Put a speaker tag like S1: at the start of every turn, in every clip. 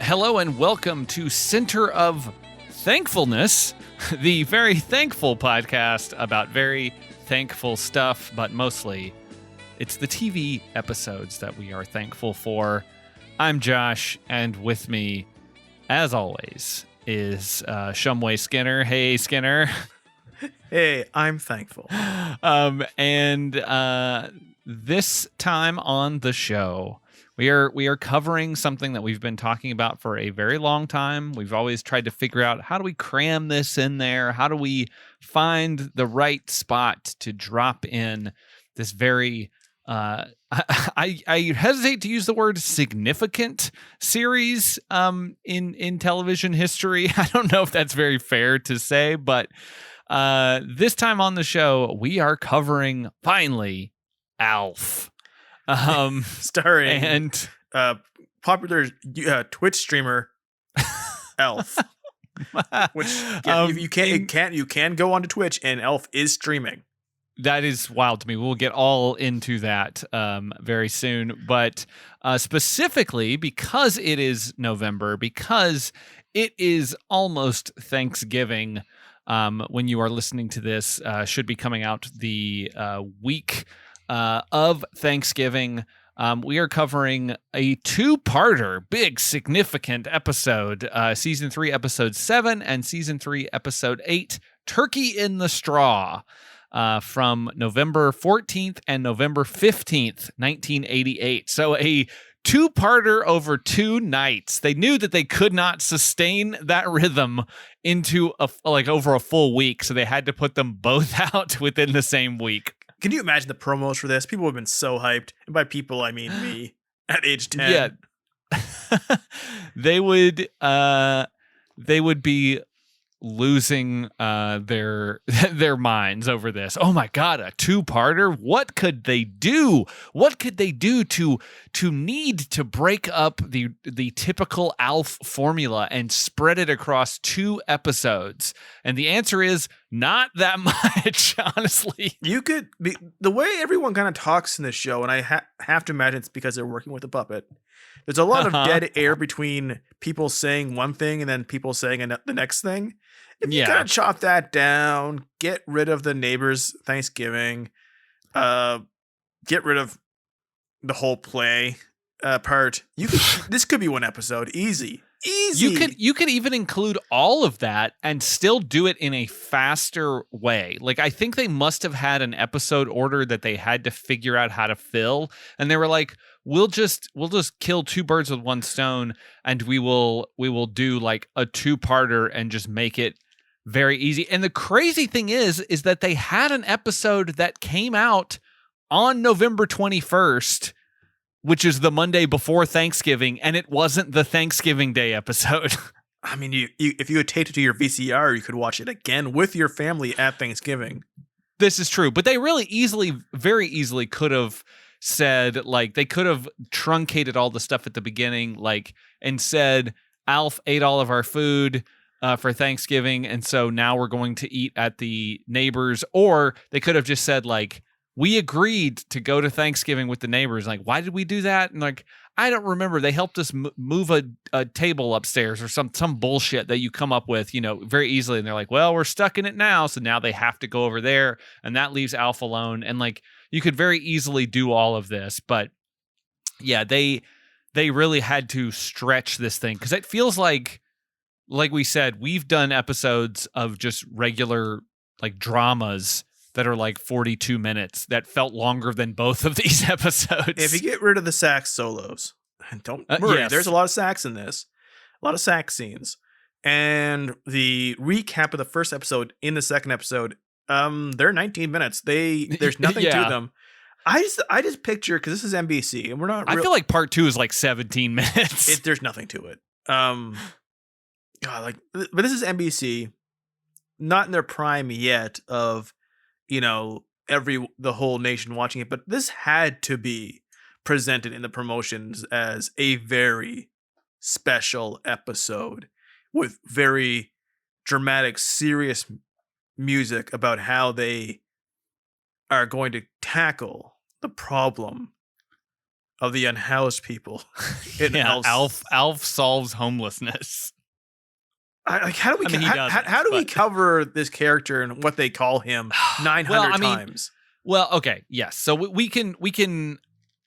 S1: Hello and welcome to Center of Thankfulness, the very thankful podcast about very thankful stuff, but mostly it's the TV episodes that we are thankful for. I'm Josh, and with me, as always, is Shumway Skinner. Hey, Skinner.
S2: Hey, I'm thankful.
S1: This time on the show, we are covering something that we've been talking about for a very long time. We've always tried to figure out, how do we cram this in there? How do we find the right spot to drop in this very I hesitate to use the word significant series in television history. I don't know if that's very fair to say, but this time on the show, we are covering, finally, ALF.
S2: Starring
S1: and
S2: popular Twitch streamer ALF. Which you can go onto Twitch and ALF is streaming.
S1: That is wild to me. We'll get all into that very soon. But specifically, because it is November, because it is almost Thanksgiving, when you are listening to this, should be coming out the week of Thanksgiving. We are covering a two-parter, big, significant episode, Season 3, Episode 7, and Season 3, Episode 8, Turkey in the Straw, from November 14th and November 15th, 1988. So a two-parter over 2 nights. They knew that they could not sustain that rhythm into over a full week, so they had to put them both out within the same week.
S2: Can you imagine the promos for this? People have been so hyped. And by people, I mean me at age 10.
S1: Yeah. They would be losing their minds over this. Oh my God, a two-parter? What could they do? What could they do to need to break up the typical ALF formula and spread it across 2 episodes? And the answer is not that much, honestly.
S2: You could be, the way everyone kind of talks in this show, and I have to imagine it's because they're working with a puppet. There's a lot of dead air between people saying one thing and then people saying the next thing. If you kind of chop that down, get rid of the neighbors' Thanksgiving, get rid of the whole play part. This could be one episode, easy.
S1: You could even include all of that and still do it in a faster way. Like, I think they must have had an episode order that they had to figure out how to fill, and they were like, we'll just kill 2 birds with 1 stone, and we will do like a 2-parter and just make it very easy. And the crazy thing is that they had an episode that came out on November 21st, which is the Monday before Thanksgiving, and it wasn't the Thanksgiving Day episode.
S2: I mean, if you had taped it to your VCR, you could watch it again with your family at Thanksgiving.
S1: This is true, but they really very easily could have said, like, they could have truncated all the stuff at the beginning, like, and said, ALF ate all of our food for Thanksgiving, and so now we're going to eat at the neighbors. Or they could have just said, like, we agreed to go to Thanksgiving with the neighbors. Like, why did we do that? And like, I don't remember. They helped us move a table upstairs or some bullshit that you come up with, very easily. And they're like, well, we're stuck in it now. So now they have to go over there, and that leaves ALF alone. And like, you could very easily do all of this, but yeah, they really had to stretch this thing, because it feels like we said, we've done episodes of just regular like dramas that are like 42 minutes that felt longer than both of these episodes.
S2: If you get rid of the sax solos, and don't worry,
S1: yes.
S2: There's a lot of sax in this, a lot of sax scenes, and the recap of the first episode in the second episode, they're 19 minutes. There's nothing to them. I just picture, because this is NBC, and we're not.
S1: I feel like part 2 is like 17 minutes.
S2: There's nothing to it. But this is NBC, not in their prime yet of, the whole nation watching it, but this had to be presented in the promotions as a very special episode with very dramatic, serious music about how they are going to tackle the problem of the unhoused people in
S1: Yeah,
S2: Elf's.
S1: Alf solves homelessness.
S2: How do we?
S1: I mean, he doesn't,
S2: how do we
S1: but-
S2: cover this character and what they call him 900
S1: Well, I mean,
S2: times?
S1: Well, okay, yes. So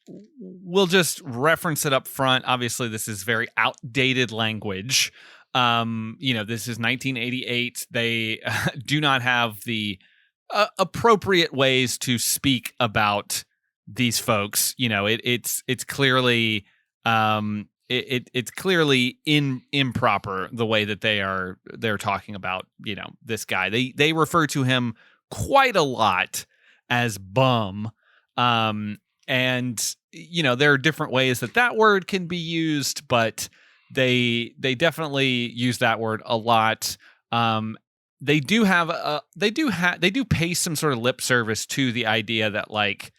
S1: we'll just reference it up front. Obviously, this is very outdated language. This is 1988. They do not have the appropriate ways to speak about these folks. It's clearly it's clearly improper the way that they're talking about this guy. They refer to him quite a lot as bum. And there are different ways that word can be used, but they definitely use that word a lot. They do pay some sort of lip service to the idea that like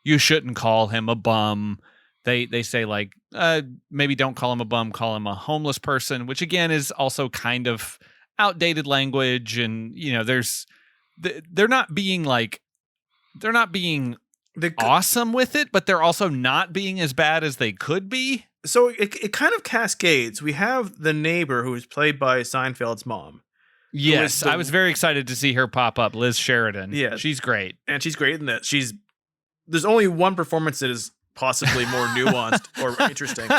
S1: you shouldn't call him a bum. They say like maybe don't call him a bum, call him a homeless person, which again is also kind of outdated language. And they're not being awesome with it, but they're also not being as bad as they could be.
S2: So it kind of cascades. We have the neighbor who is played by Seinfeld's mom.
S1: Yes, I was very excited to see her pop up, Liz Sheridan.
S2: Yeah,
S1: she's great,
S2: and she's great in that. There's only one performance that is possibly more nuanced or interesting,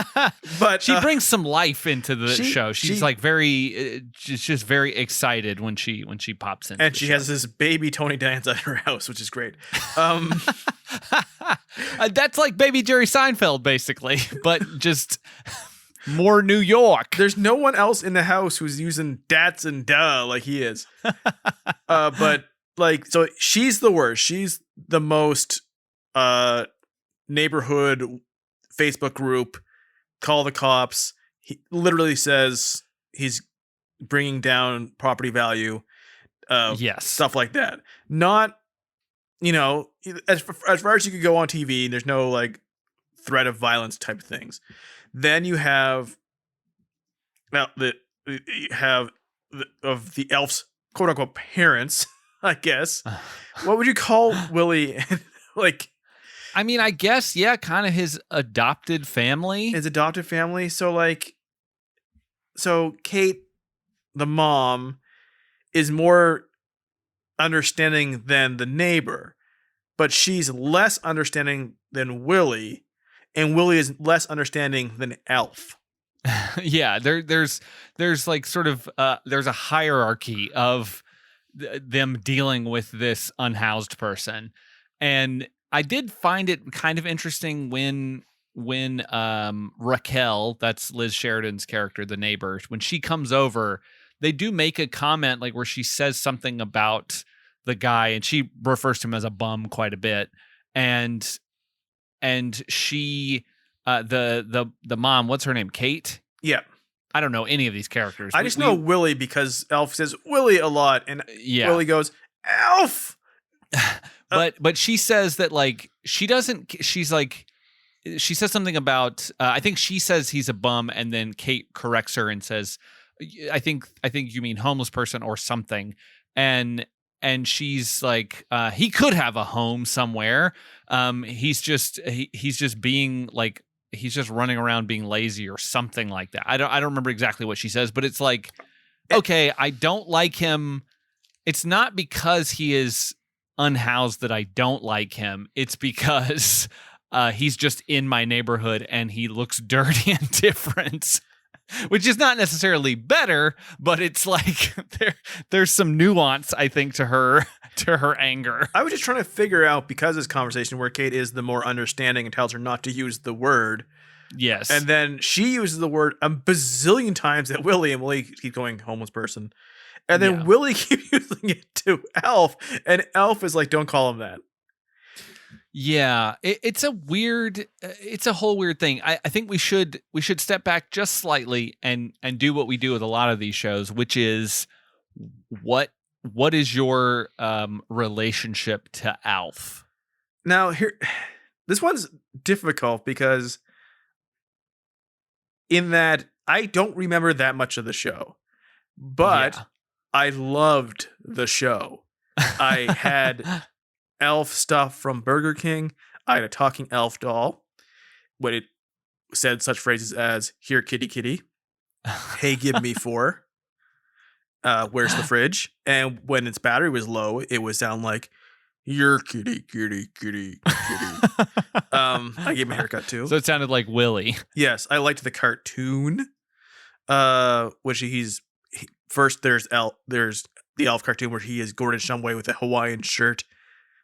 S2: but
S1: she brings some life into the show. She's like just very excited when she pops in,
S2: and she has this baby Tony Danza in her house, which is great.
S1: That's like baby Jerry Seinfeld, basically, but just more New York.
S2: There's no one else in the house who's using dats and duh like he is. But like, so she's the worst. She's the most neighborhood Facebook group, call the cops. He literally says he's bringing down property value.
S1: Yes.
S2: Stuff like that. Not, as far as you could go on TV, there's no like threat of violence type of things. Then you have the elf's quote unquote parents, I guess. What would you call Willie? Like,
S1: I mean, I guess, yeah, kind of his adopted family.
S2: So Kate, the mom, is more understanding than the neighbor, but she's less understanding than Willie, and Willie is less understanding than Elf.
S1: Yeah, there's like sort of there's a hierarchy of them dealing with this unhoused person. And I did find it kind of interesting when Raquel, that's Liz Sheridan's character, the neighbor, when she comes over, they do make a comment like where she says something about the guy, and she refers to him as a bum quite a bit. And she the mom, what's her name? Kate?
S2: Yeah.
S1: I don't know any of these characters.
S2: I just know Willie because Elf says Willie a lot, and Willie goes, Elf!
S1: But she says that like she says something about I think she says he's a bum, and then Kate corrects her and says I think you mean homeless person or something, and she's like he could have a home somewhere. He's just being like he's just running around being lazy or something like that. I don't remember exactly what she says, but it's like, okay, I don't like him. It's not because he is unhoused that I don't like him. It's because he's just in my neighborhood and he looks dirty and different, which is not necessarily better, but it's like there's some nuance, I think, to her anger.
S2: I was just trying to figure out, because of this conversation where Kate is the more understanding and tells her not to use the word.
S1: Yes.
S2: And then she uses the word a bazillion times at Willie, and Willie keeps going homeless person. And then Willie keeps using it to Elf, and Elf is like, don't call him that.
S1: Yeah, it's a whole weird thing. I think we should step back just slightly and do what we do with a lot of these shows, which is what is your relationship to Alf?
S2: Now this one's difficult because in that I don't remember that much of the show, but I loved the show. I had elf stuff from Burger King. I had a talking elf doll. when it said such phrases as "Here, kitty, kitty," "Hey, give me 4," "Where's the fridge?" And when its battery was low, it would sound like "Your kitty, kitty, kitty, kitty." I gave him a haircut too.
S1: So it sounded like Willie.
S2: Yes, I liked the cartoon. Which first there's the Elf cartoon where he is Gordon Shumway with a Hawaiian shirt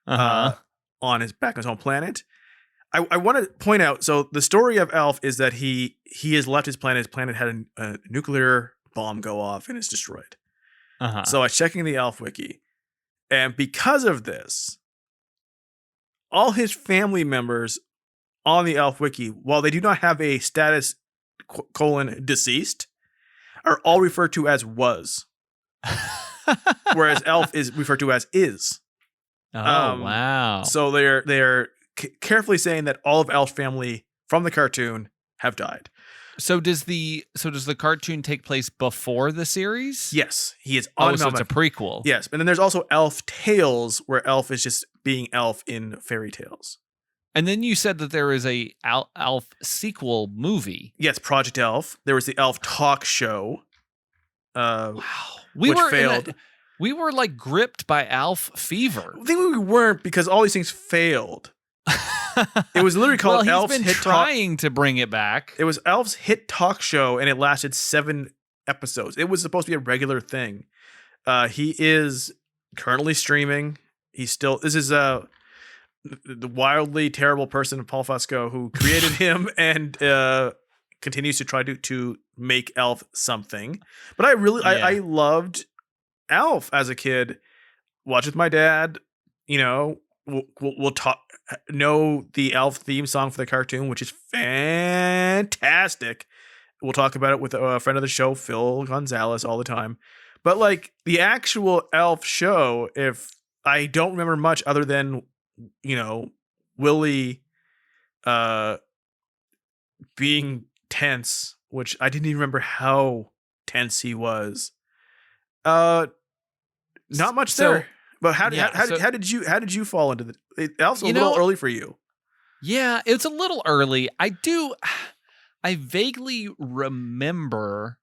S2: on his back on his home planet. I want to point out, so the story of Elf is that he has left his planet. His planet had a nuclear bomb go off and it's destroyed. So I was checking the Elf wiki, and because of this, all his family members on the Elf wiki, while they do not have a status deceased, are all referred to as was. Whereas Elf is referred to as is.
S1: Wow.
S2: So they're carefully saying that all of Elf's family from the cartoon have died.
S1: So does the cartoon take place before the series?
S2: Yes, he is.
S1: So it's a prequel.
S2: Yes, and then there's also Elf Tales, where Elf is just being Elf in fairy tales.
S1: And then you said that there is a Elf sequel movie.
S2: Yes, Project Elf. There was the Elf Talk Show.
S1: Wow,
S2: which failed.
S1: We were like gripped by Elf fever.
S2: I think we weren't, because all these things failed. It was literally called Elf's
S1: Hit.
S2: Hit
S1: Trying to bring it back.
S2: It was Elf's Hit Talk Show, and it lasted 7 episodes. It was supposed to be a regular thing. He is currently streaming. This is the wildly terrible person, Paul Fusco, who created him and continues to try to make Elf something. But I loved Elf as a kid. Watch with my dad. You know, we'll talk. Know the Elf theme song for the cartoon, which is fantastic. We'll talk about it with a friend of the show, Phil Gonzalez, all the time. But like the actual Elf show, if I don't remember much other than, you know, Willie being tense, which I didn't even remember how tense he was. Not much there. But how did you fall into Elf's a little early for you?
S1: Yeah, it's a little early. I vaguely remember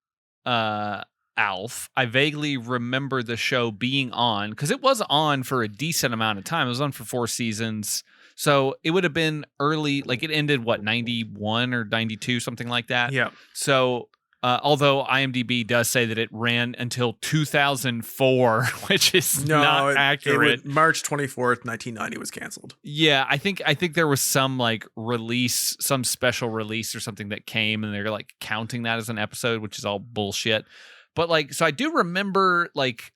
S1: Alf. I vaguely remember the show being on, because it was on for a decent amount of time. It was on for 4 seasons. So it would have been early, like it ended, 91 or 92, something like that?
S2: Yeah.
S1: So although IMDb does say that it ran until 2004, which is not accurate.
S2: March 24th, 1990 was canceled.
S1: Yeah, I think there was some like release, some special release or something that came, and they're like counting that as an episode, which is all bullshit. But like, so I do remember like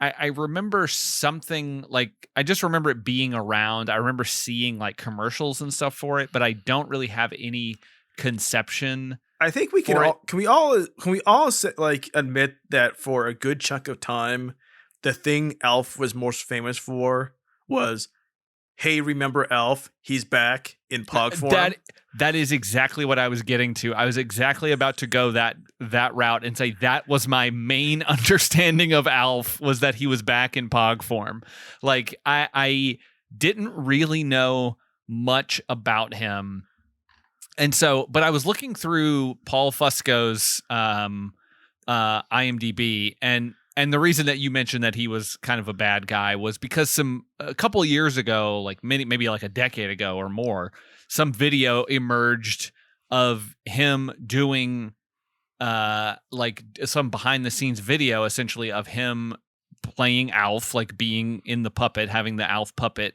S1: I remember something, like I just remember it being around. I remember seeing like commercials and stuff for it, but I don't really have any conception.
S2: I think we can all say, like, admit that for a good chunk of time, the thing Elf was most famous for was, hey, remember Elf? He's back in Pog form.
S1: That is exactly what I was getting to. I was exactly about to go that route and say that was my main understanding of Elf, was that he was back in Pog form. Like I didn't really know much about him. And so, but I was looking through Paul Fusco's IMDb, and the reason that you mentioned that he was kind of a bad guy was because a couple of years ago, like maybe like a decade ago or more, some video emerged of him doing like some behind the scenes video, essentially, of him playing Alf, like being in the puppet, having the Alf puppet,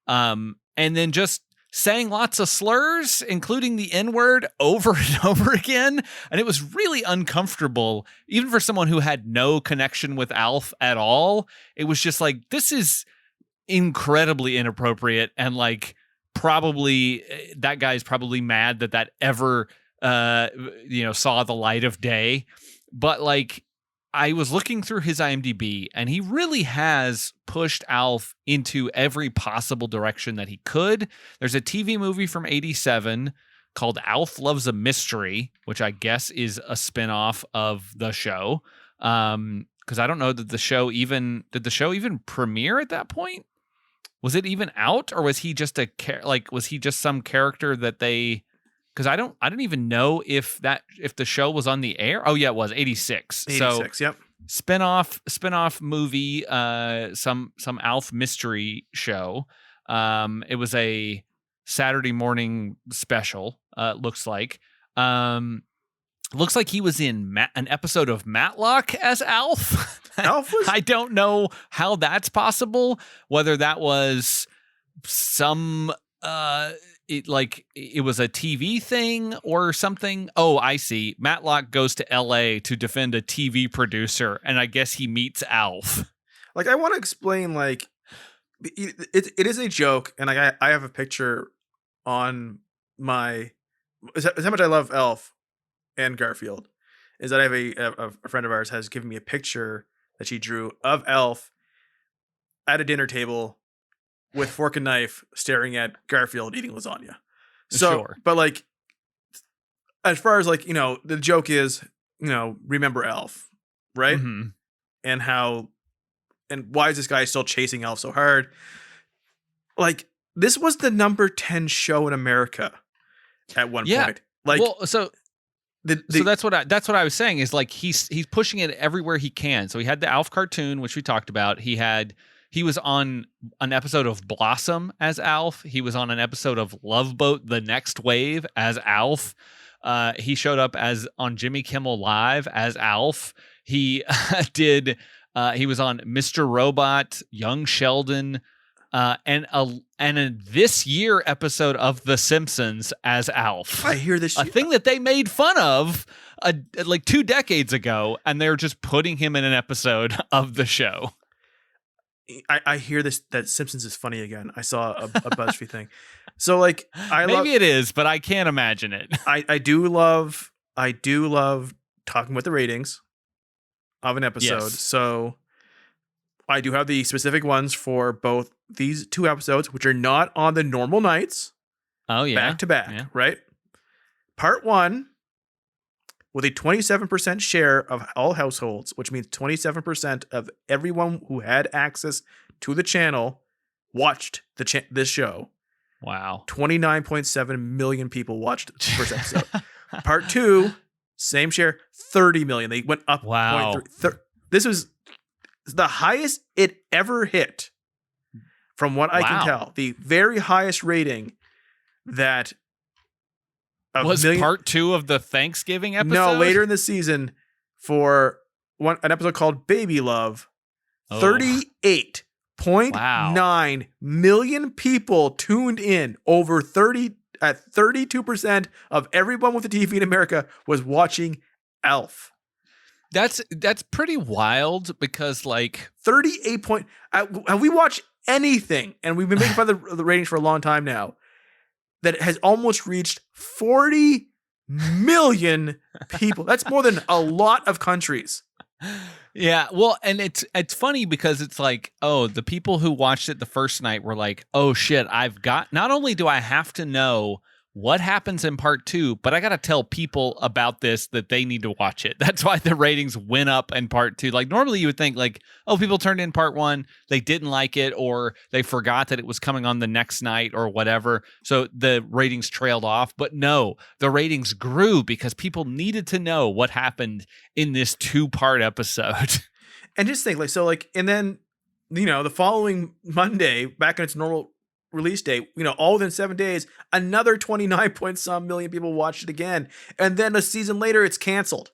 S1: and then just saying lots of slurs, including the N-word, over and over again. And it was really uncomfortable, even for someone who had no connection with Alf at all. It was just like, this is incredibly inappropriate. And like, probably that guy's probably mad that ever, saw the light of day. But like, I was looking through his IMDb, and he really has pushed Alf into every possible direction that he could. There's a TV movie from '87 called Alf Loves a Mystery, which I guess is a spinoff of the show. Because I don't know that did the show even premiere at that point? Was it even out, or was he just was he just some character that they? Because I don't even know if the show was on the air. Oh yeah, it was 86.
S2: 86.
S1: So
S2: Yep.
S1: spin-off movie, some ALF mystery show. It was a Saturday morning special. Looks like. Looks like he was in an episode of Matlock as Alf.
S2: Alf was.
S1: I don't know how that's possible. Whether that was some it was a TV thing or something. Oh, I see. Matlock goes to LA to defend a TV producer, and I guess he meets Alf.
S2: Like, I want to explain, like, it is a joke, and I have a picture on my. Is how much I love Elf and Garfield. Is that I have a friend of ours has given me a picture that she drew of Elf at a dinner table with fork and knife staring at Garfield eating lasagna. So,
S1: sure.
S2: But like, as far as like, the joke is, remember Elf, right?
S1: Mm-hmm.
S2: And why is this guy still chasing Elf so hard? Like, this was the number 10 show in America at one point. Like,
S1: well, so that's what I was saying is like he's pushing it everywhere he can. So he had the Alf cartoon, which we talked about. He was on an episode of Blossom as Alf. He was on an episode of Love Boat: The Next Wave as Alf. He showed up on Jimmy Kimmel Live as Alf. He he was on Mr. Robot, Young Sheldon, and a this year episode of The Simpsons as Alf.
S2: I hear this.
S1: A thing that they made fun of like 2 decades ago, and they're just putting him in an episode of the show.
S2: I hear this, that Simpsons is funny again. I saw a BuzzFeed thing. So like,
S1: maybe it is, but I can't imagine it.
S2: I do love talking about the ratings of an episode.
S1: Yes.
S2: So I do have the specific ones for both these 2 episodes, which are not on the normal nights.
S1: Oh yeah.
S2: Back to back,
S1: yeah.
S2: Right? Part 1, with a 27% share of all households, which means 27% of everyone who had access to the channel watched this show.
S1: Wow.
S2: 29.7 million people watched the first episode. Part 2, same share, 30 million. They went up.
S1: Wow.
S2: This was the highest it ever hit, from what I can tell. The very highest rating that
S1: was part 2 of the Thanksgiving episode.
S2: No, later in the season for an episode called Baby Love. 38.9 million people tuned in. Over 32% of everyone with a TV in America was watching Alf.
S1: That's pretty wild, because like
S2: 38 point. Have we watched anything? And we've been making fun of the ratings for a long time now, that has almost reached 40 million people. That's more than a lot of countries.
S1: Yeah, well, and it's funny because it's like, oh, the people who watched it the first night were like, oh shit, not only do I have to know what happens in part 2, but I got to tell people about this, that they need to watch it. That's why the ratings went up in part 2. Like normally you would think like, oh, people turned in part 1, they didn't like it, or they forgot that it was coming on the next night or whatever. So the ratings trailed off. But no, the ratings grew because people needed to know what happened in this 2-part episode.
S2: And just think and then, the following Monday, back in its normal release date, all within 7 days, another 29 point some million people watched it again, and then a season later it's canceled.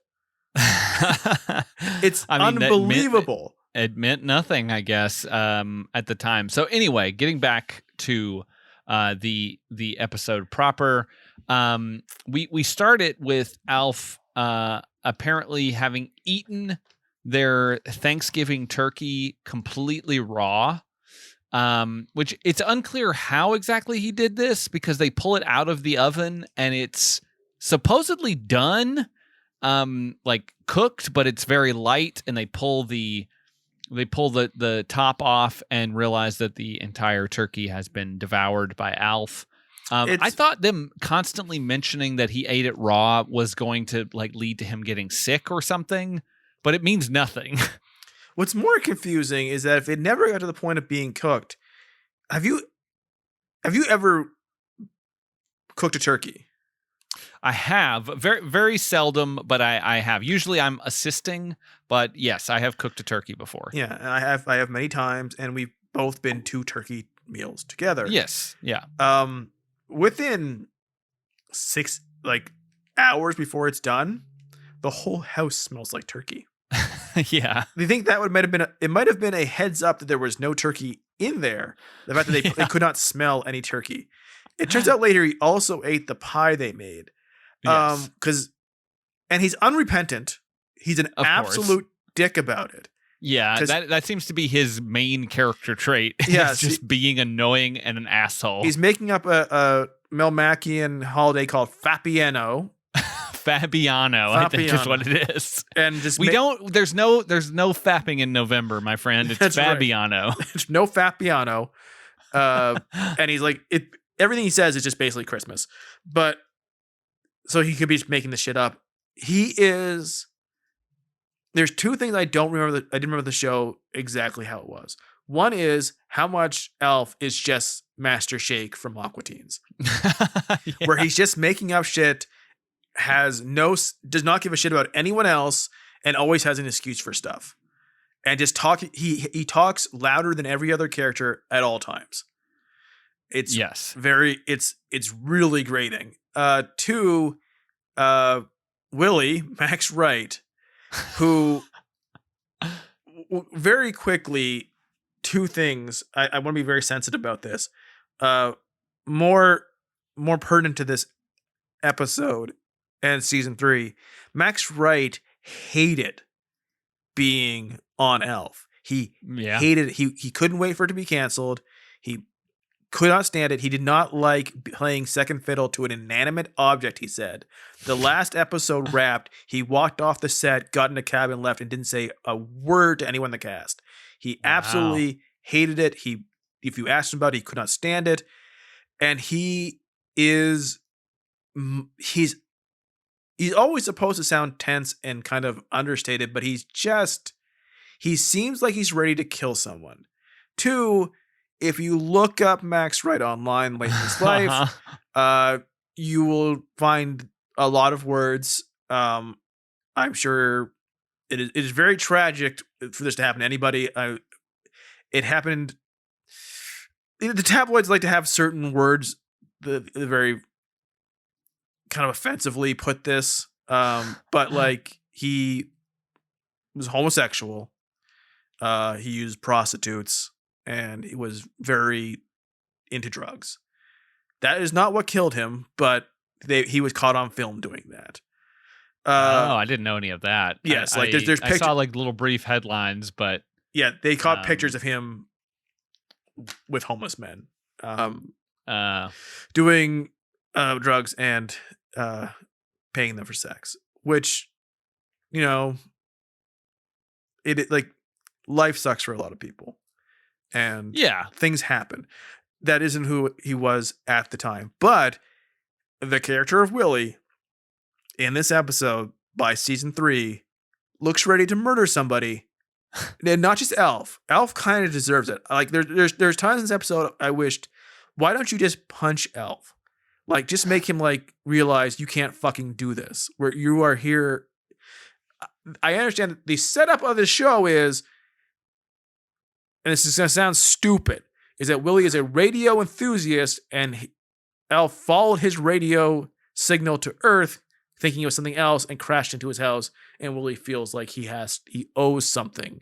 S2: It's unbelievable.
S1: It meant nothing, I guess, at the time. So anyway, getting back to the episode proper, we started with Alf apparently having eaten their Thanksgiving turkey completely raw. Which it's unclear how exactly he did this, because they pull it out of the oven and it's supposedly done, like cooked, but it's very light, and they pull the top off and realize that the entire turkey has been devoured by Alf. I thought them constantly mentioning that he ate it raw was going to like lead to him getting sick or something, but it means nothing.
S2: What's more confusing is that if it never got to the point of being cooked, Have you ever cooked a turkey?
S1: I have very, very seldom, but I have. Usually I'm assisting, but yes, I have cooked a turkey before.
S2: Yeah, and I have many times, and we've both been to turkey meals together.
S1: Yes. Yeah.
S2: Within 6 hours before it's done, the whole house smells like turkey.
S1: Yeah.
S2: Do you think that might have been a heads up that there was no turkey in there? The fact that they could not smell any turkey. It turns out later he also ate the pie they made.
S1: Yes.
S2: And he's unrepentant. He's an absolute dick about it.
S1: Yeah, that seems to be his main character trait.
S2: Yeah,
S1: just being annoying and an asshole.
S2: He's making up a Melmacian holiday called Fabiano.
S1: Fabiano, I think is what it is.
S2: And just
S1: there's no fapping in November, my friend. It's Fabiano.
S2: Right. There's no Fabiano. And he's like, everything he says is just basically Christmas. But so he could be just making this shit up. There's two things I don't remember. I didn't remember the show exactly how it was. One is how much Alf is just Master Shake from Aqua Teens, where he's just making up shit, does not give a shit about anyone else, and always has an excuse for stuff, and just he talks louder than every other character at all times. It's really grating. Two, Willie, Max Wright, who very quickly, two things. I want to be very sensitive about this. More pertinent to this episode and season 3, Max Wright hated being on Elf. He hated it. He couldn't wait for it to be canceled. He could not stand it. He did not like playing second fiddle to an inanimate object, he said. The last episode wrapped, he walked off the set, got in a cab and left, and didn't say a word to anyone in the cast. He absolutely hated it. If you asked him about it, he could not stand it. And he's always supposed to sound tense and kind of understated, but he seems like he's ready to kill someone. Two, if you look up Max Wright online late in his life, you will find a lot of words. I'm sure it is very tragic for this to happen to anybody. It happened. The tabloids like to have certain words that very kind of offensively put this, but like he was homosexual. He used prostitutes. And he was very into drugs. That is not what killed him, but he was caught on film doing that.
S1: I didn't know any of that.
S2: Yes, there's pictures.
S1: I saw like little brief headlines, but
S2: yeah, they caught pictures of him with homeless men doing drugs and paying them for sex, which, it like life sucks for a lot of people. And things happen. That isn't who he was at the time. But the character of Willie in this episode by season 3 looks ready to murder somebody. And not just Elf. Elf kind of deserves it. Like there's times in this episode I wished, why don't you just punch Elf? Like just make him like realize you can't fucking do this. Where you are here. I understand that the setup of the show is, and this is going to sound stupid, is that Willie is a radio enthusiast and Elf followed his radio signal to Earth thinking it was something else and crashed into his house, and Willie feels like he owes something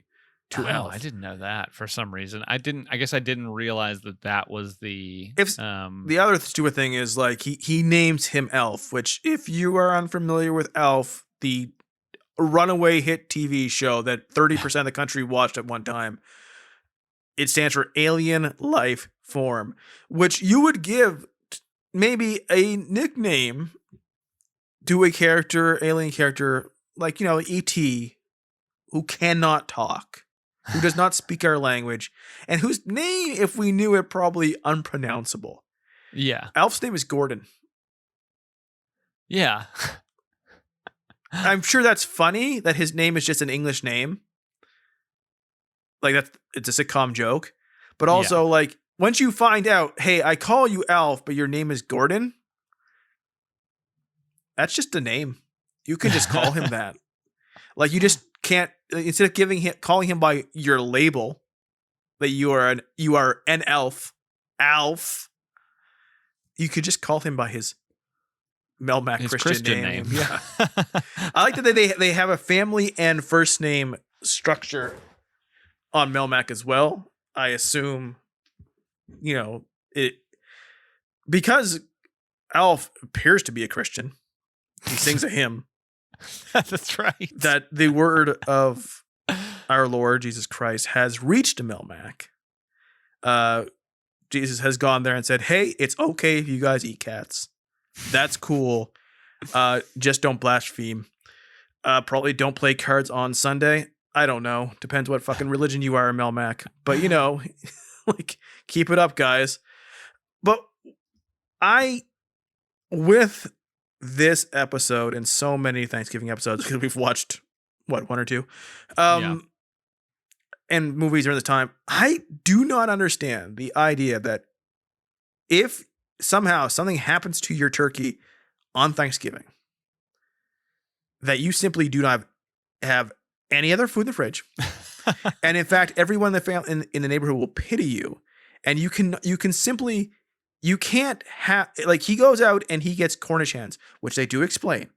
S2: to Elf.
S1: I didn't know that for some reason. I guess I didn't realize that was the
S2: the other stupid thing is like he names him Elf, which if you are unfamiliar with Elf, the runaway hit TV show that 30% of the country watched at one time, it stands for Alien Life Form, which you would give maybe a nickname to a alien character, like, E.T., who cannot talk, who does not speak our language, and whose name, if we knew it, probably unpronounceable.
S1: Yeah.
S2: Alf's name is Gordon.
S1: Yeah.
S2: I'm sure that's funny that his name is just an English name. Like it's a sitcom joke, but also like once you find out, hey, I call you Alf, but your name is Gordon, that's just a name. You can just call him that. Like, you just can't, instead of calling him by your label that you are an elf, Alf, you could just call him by his Melmac Christian name. Yeah. I like that they have a family and first name structure on Melmac as well. I assume, it because Alf appears to be a Christian. He sings a hymn.
S1: That's right.
S2: That the word of our Lord Jesus Christ has reached Melmac. Jesus has gone there and said, hey, it's okay if you guys eat cats. That's cool. Just don't blaspheme. Probably don't play cards on Sunday. I don't know. Depends what fucking religion you are in Melmac. But, like, keep it up, guys. But with this episode and so many Thanksgiving episodes, because we've watched, one or two, and movies during this time, I do not understand the idea that if somehow something happens to your turkey on Thanksgiving, that you simply do not have any other food in the fridge. And in fact, everyone in the family in the neighborhood will pity you. And you can't have, like, he goes out and he gets Cornish hens, which they do explain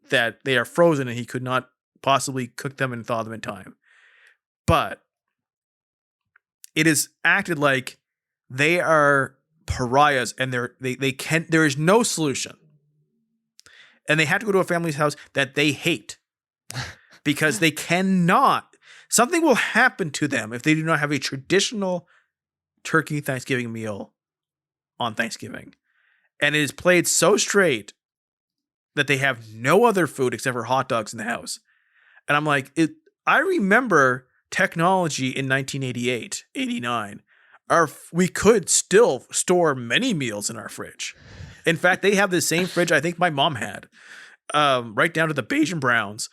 S2: that they are frozen and he could not possibly cook them and thaw them in time. But it is acted like they are pariahs and there is no solution. And they have to go to a family's house that they hate because they cannot. Something will happen to them if they do not have a traditional turkey Thanksgiving meal on Thanksgiving. And it is played so straight that they have no other food except for hot dogs in the house. And I'm like, I remember technology in 1988, 89. We could still store many meals in our fridge. In fact, they have the same fridge I think my mom had, right down to the beige and browns.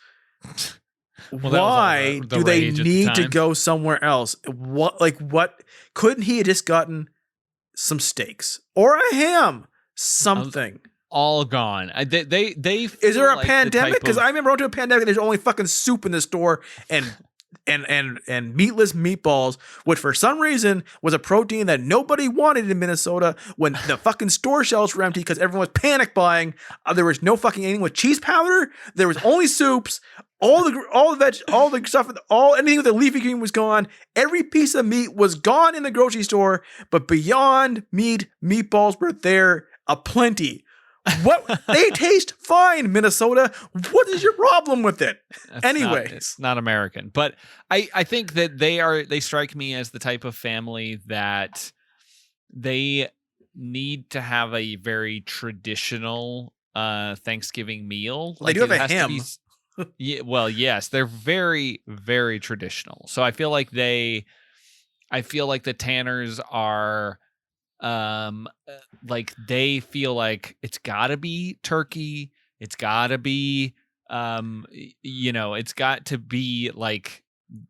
S1: Well,
S2: why do they need to go somewhere else? What couldn't he have just gotten some steaks or a ham? Something.
S1: All gone. They
S2: is there a pandemic? Because I remember going to a pandemic. There's only fucking soup in the store and meatless meatballs, which for some reason was a protein that nobody wanted in Minnesota when the fucking store shelves were empty because everyone was panic buying. There was no fucking anything with cheese powder. There was only soups. All the stuff, anything with the leafy green was gone. Every piece of meat was gone in the grocery store, but Beyond Meat meatballs were there aplenty. What? They taste fine, Minnesota. What is your problem with it?
S1: It's not American. But I think that they strike me as the type of family that they need to have a very traditional Thanksgiving meal.
S2: They do have a ham.
S1: Yeah, well, yes, they're very, very traditional. So I feel like the Tanners are like they feel like it's gotta be turkey, it's gotta be it's got to be like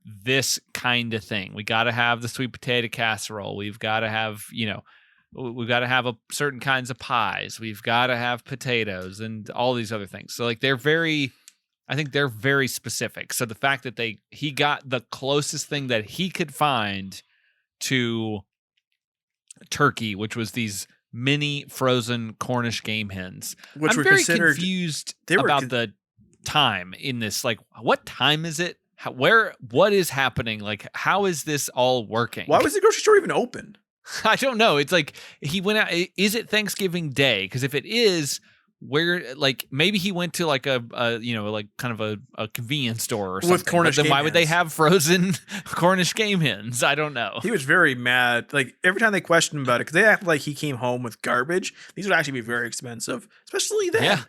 S1: this kind of thing. We gotta have the sweet potato casserole, we've gotta have we've got to have certain kinds of pies, we've got to have potatoes and all these other things. So like I think they're very specific. So the fact that he got the closest thing that he could find to turkey, which was these mini frozen Cornish game hens. Which I'm very confused about the time in this. Like, what time is it? What is happening? Like, how is this all working?
S2: Why was the grocery store even open?
S1: I don't know. It's like he went out. Is it Thanksgiving Day? Because if it is, where, like, maybe he went to like a like kind of a convenience store or something.
S2: With Cornish
S1: then
S2: game
S1: why
S2: hens.
S1: Would they have frozen Cornish game hens? I don't know.
S2: He was very mad. Like, every time they questioned him about it, because they act like he came home with garbage. These would actually be very expensive, especially then. Yeah.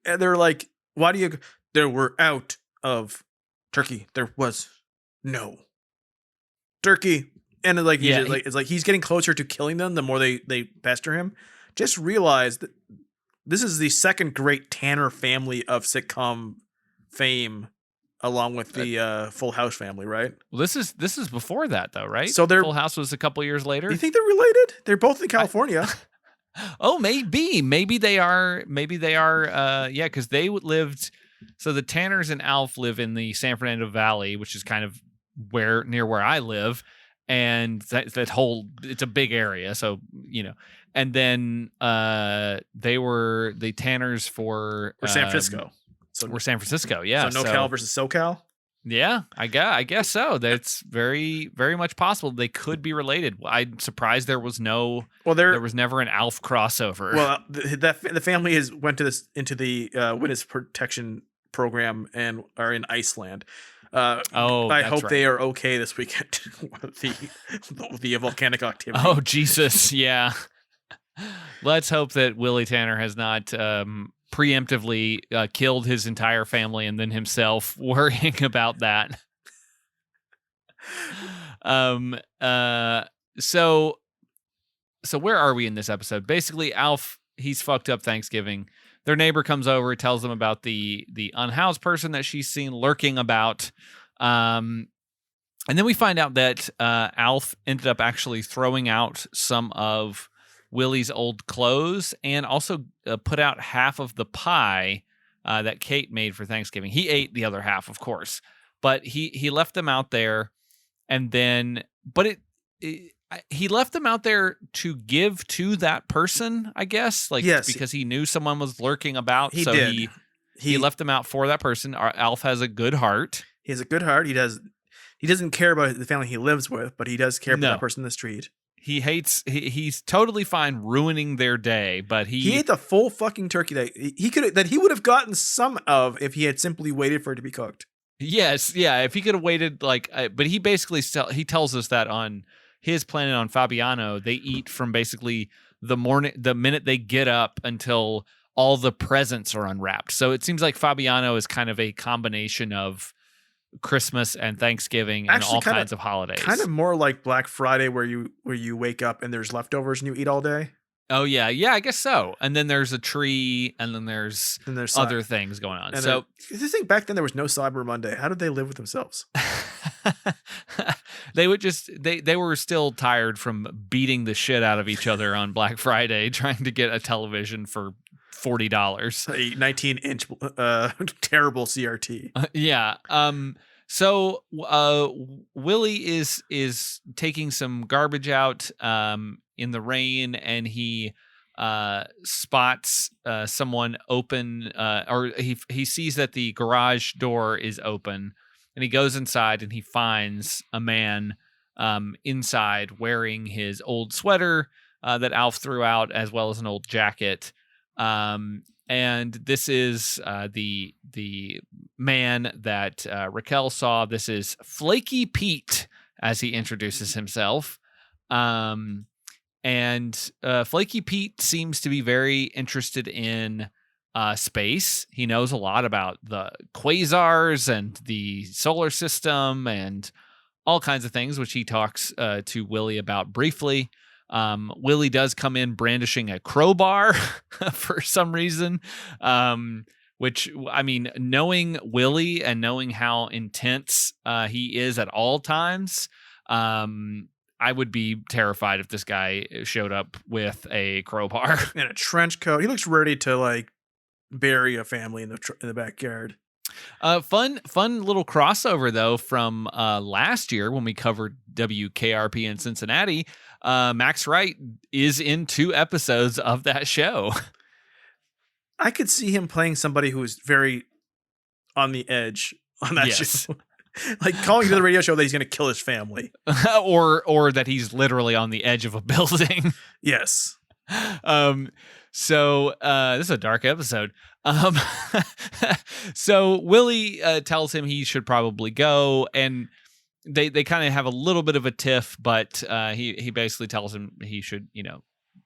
S2: And they're like, why do you? There were out of turkey. There was no turkey. And it's like, it's like he's getting closer to killing them the more they pester him. Just realize that this is the second great Tanner family of sitcom fame along with the Full House family, right?
S1: Well, this is before that though, right?
S2: So
S1: Full House was a couple years later.
S2: You think they're related? They're both in California.
S1: Oh, maybe they are. Yeah, because they lived. So the Tanners and Alf live in the San Fernando Valley, which is kind of near where I live, and that whole it's a big area. So and then the Tanners for
S2: San Francisco.
S1: We're San Francisco, yeah.
S2: So NoCal versus SoCal.
S1: Yeah, I guess so. That's very, very much possible. They could be related. I'm surprised there was there was never an ALF crossover.
S2: Well, the family went into the witness protection program and are in Iceland. I hope they are okay this weekend with the volcanic activity.
S1: Oh Jesus, yeah. Let's hope that Willie Tanner has not preemptively killed his entire family and then himself, worrying about that. So where are we in this episode? Basically, Alf, he's fucked up Thanksgiving. Their neighbor comes over, tells them about the unhoused person that she's seen lurking about. And then we find out that Alf ended up actually throwing out some of Willie's old clothes and also put out half of the pie that Kate made for Thanksgiving. He ate the other half, of course, but he left them out there, and then he left them out there to give to that person, I guess, because he knew someone was lurking about. He left them out for that person. Alf has a good heart.
S2: He has a good heart. He doesn't care about the family he lives with, but he does care about that person in the street. He's totally fine ruining their day, but he ate the full fucking turkey that he would have gotten some of if he had simply waited for it to be cooked.
S1: Yes, yeah. If he could have waited, but he basically he tells us that on his planet on Fabiano, they eat from basically the minute they get up until all the presents are unwrapped. So it seems like Fabiano is kind of a combination of Christmas and Thanksgiving and all kinds of holidays. Kind of more like Black Friday where you wake up and there's leftovers and you eat all day. Oh yeah, I guess so. And then there's a tree, and then there's other things going on. And so I think back then there was no Cyber Monday. How did they live with themselves? They would they were still tired from beating the shit out of each other on Black Friday trying to get a television for $40. A 19-inch terrible CRT. Yeah. So Willie is taking some garbage out in the rain, and he spots someone open, or he sees that the garage door is open, and he goes inside and he finds a man inside wearing his old sweater that Alf threw out, as well as an old jacket. And this is the man that Raquel saw. This is Flaky Pete, as he introduces himself. And Flaky Pete seems to be very interested in space. He knows a lot about the quasars and the solar system and all kinds of things, which he talks to Willie about briefly. Willie does come in brandishing a crowbar for some reason, which, I mean, knowing Willie and knowing how intense he is at all times, I would be terrified if this guy showed up with a crowbar and a trench coat. He looks ready to bury a family in the backyard. Fun little crossover though from last year when we covered WKRP in Cincinnati. Max Wright is in 2 episodes of that show. I could see him playing somebody who is very on the edge on that show. Calling to the radio show that he's going to kill his family. or that he's literally on the edge of a building. Yes. So this is a dark episode. So Willie tells him he should probably go, and they kind of have a little bit of a tiff, but he basically tells him he should,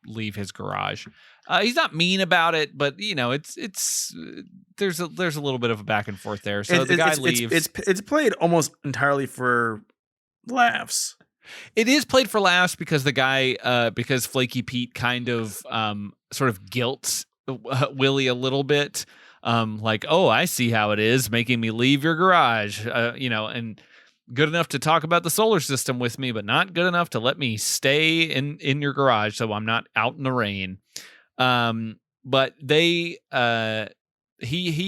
S1: leave his garage. He's not mean about it, but it's there's a little bit of a back and forth there. So the guy leaves. It's played almost entirely for laughs. It is played for laughs because the guy, because Flaky Pete kind of sort of guilts Willie a little bit. like, oh, I see how it is, making me leave your garage, and good enough to talk about the solar system with me, but not good enough to let me stay in your garage so I'm not out in the rain. But he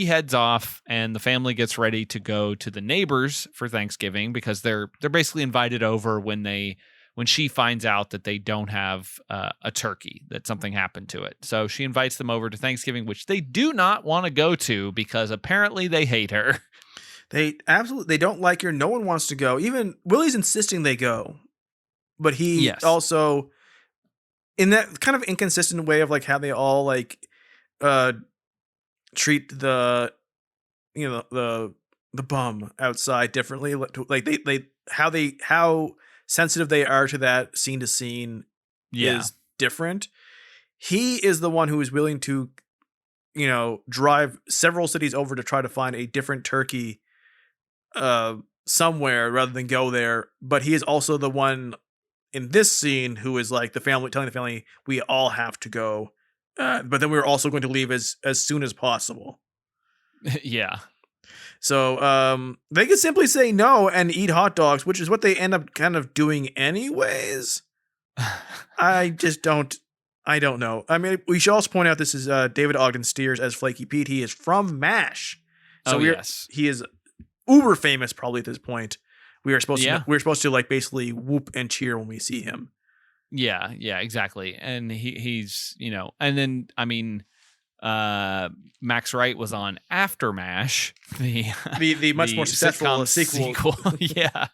S1: heads off, and the family gets ready to go to the neighbors for Thanksgiving because they're basically invited over when she finds out that they don't have a turkey, that something happened to it. So she invites them over to Thanksgiving, which they do not want to go to because apparently they hate her.
S2: They don't like her. No one wants to go. Even Willie's insisting they go, but he also, in that kind of inconsistent way of like how they all like treat the bum outside differently. Like they how sensitive they are to that scene to scene is different. He is the one who is willing to, drive several cities over to try to find a different turkey somewhere rather than go there. But he is also the one in this scene who is like telling the family, we all have to go. But then we're also going to leave as soon as possible.
S1: Yeah.
S2: So they could simply say no and eat hot dogs, which is what they end up kind of doing anyways. I don't know. I mean, we should also point out this is David Ogden Stiers as Flaky Pete. He is from MASH. So he is uber famous probably at this point. We're supposed to like basically whoop and cheer when we see him.
S1: Yeah, exactly. And he's, and then, I mean, Max Wright was on After MASH,
S2: the much more successful sequel.
S1: Yeah.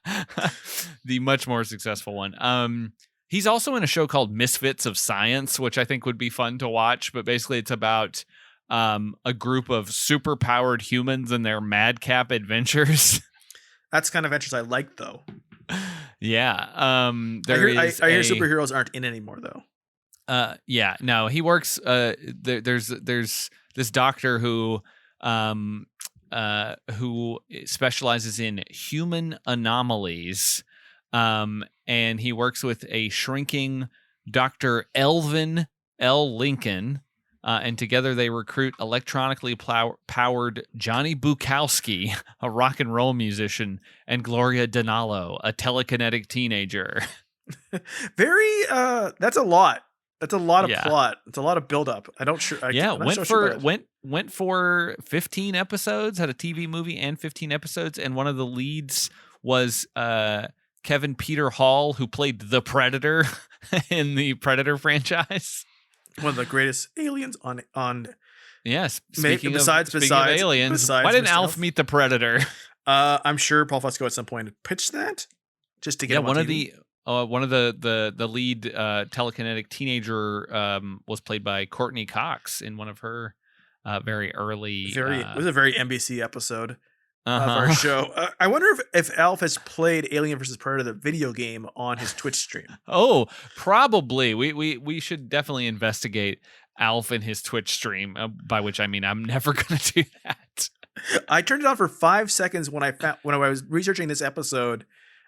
S1: The much more successful one. He's also in a show called Misfits of Science, which I think would be fun to watch, but basically it's about a group of superpowered humans and their madcap adventures.
S2: That's kind of adventures I like, though.
S1: Yeah.
S2: I hear superheroes aren't in anymore, though.
S1: Yeah. No, he works. There's this doctor who specializes in human anomalies, and he works with a shrinking Dr. Elvin L. Lincoln. And together they recruit electronically powered Johnny Bukowski, a rock and roll musician, and Gloria Donallo, a telekinetic teenager.
S2: That's a lot. That's a lot of plot. It's a lot of buildup.
S1: Went for 15 episodes, had a TV movie and 15 episodes, and one of the leads was Kevin Peter Hall, who played the Predator in the Predator franchise.
S2: One of the greatest aliens on.
S1: Yes.
S2: Besides
S1: aliens, why didn't Alf meet the Predator?
S2: I'm sure Paul Fusco at some point pitched that just to get him on TV.
S1: One of the lead telekinetic teenager was played by Courtney Cox in one of her very early.
S2: It was a very NBC episode of our show. I wonder if Alf has played Alien vs. Predator, the video game, on his Twitch stream.
S1: Oh, probably. We should definitely investigate Alf and his Twitch stream. By which I mean I'm never going to do that.
S2: I turned it on for 5 seconds when I was researching this episode.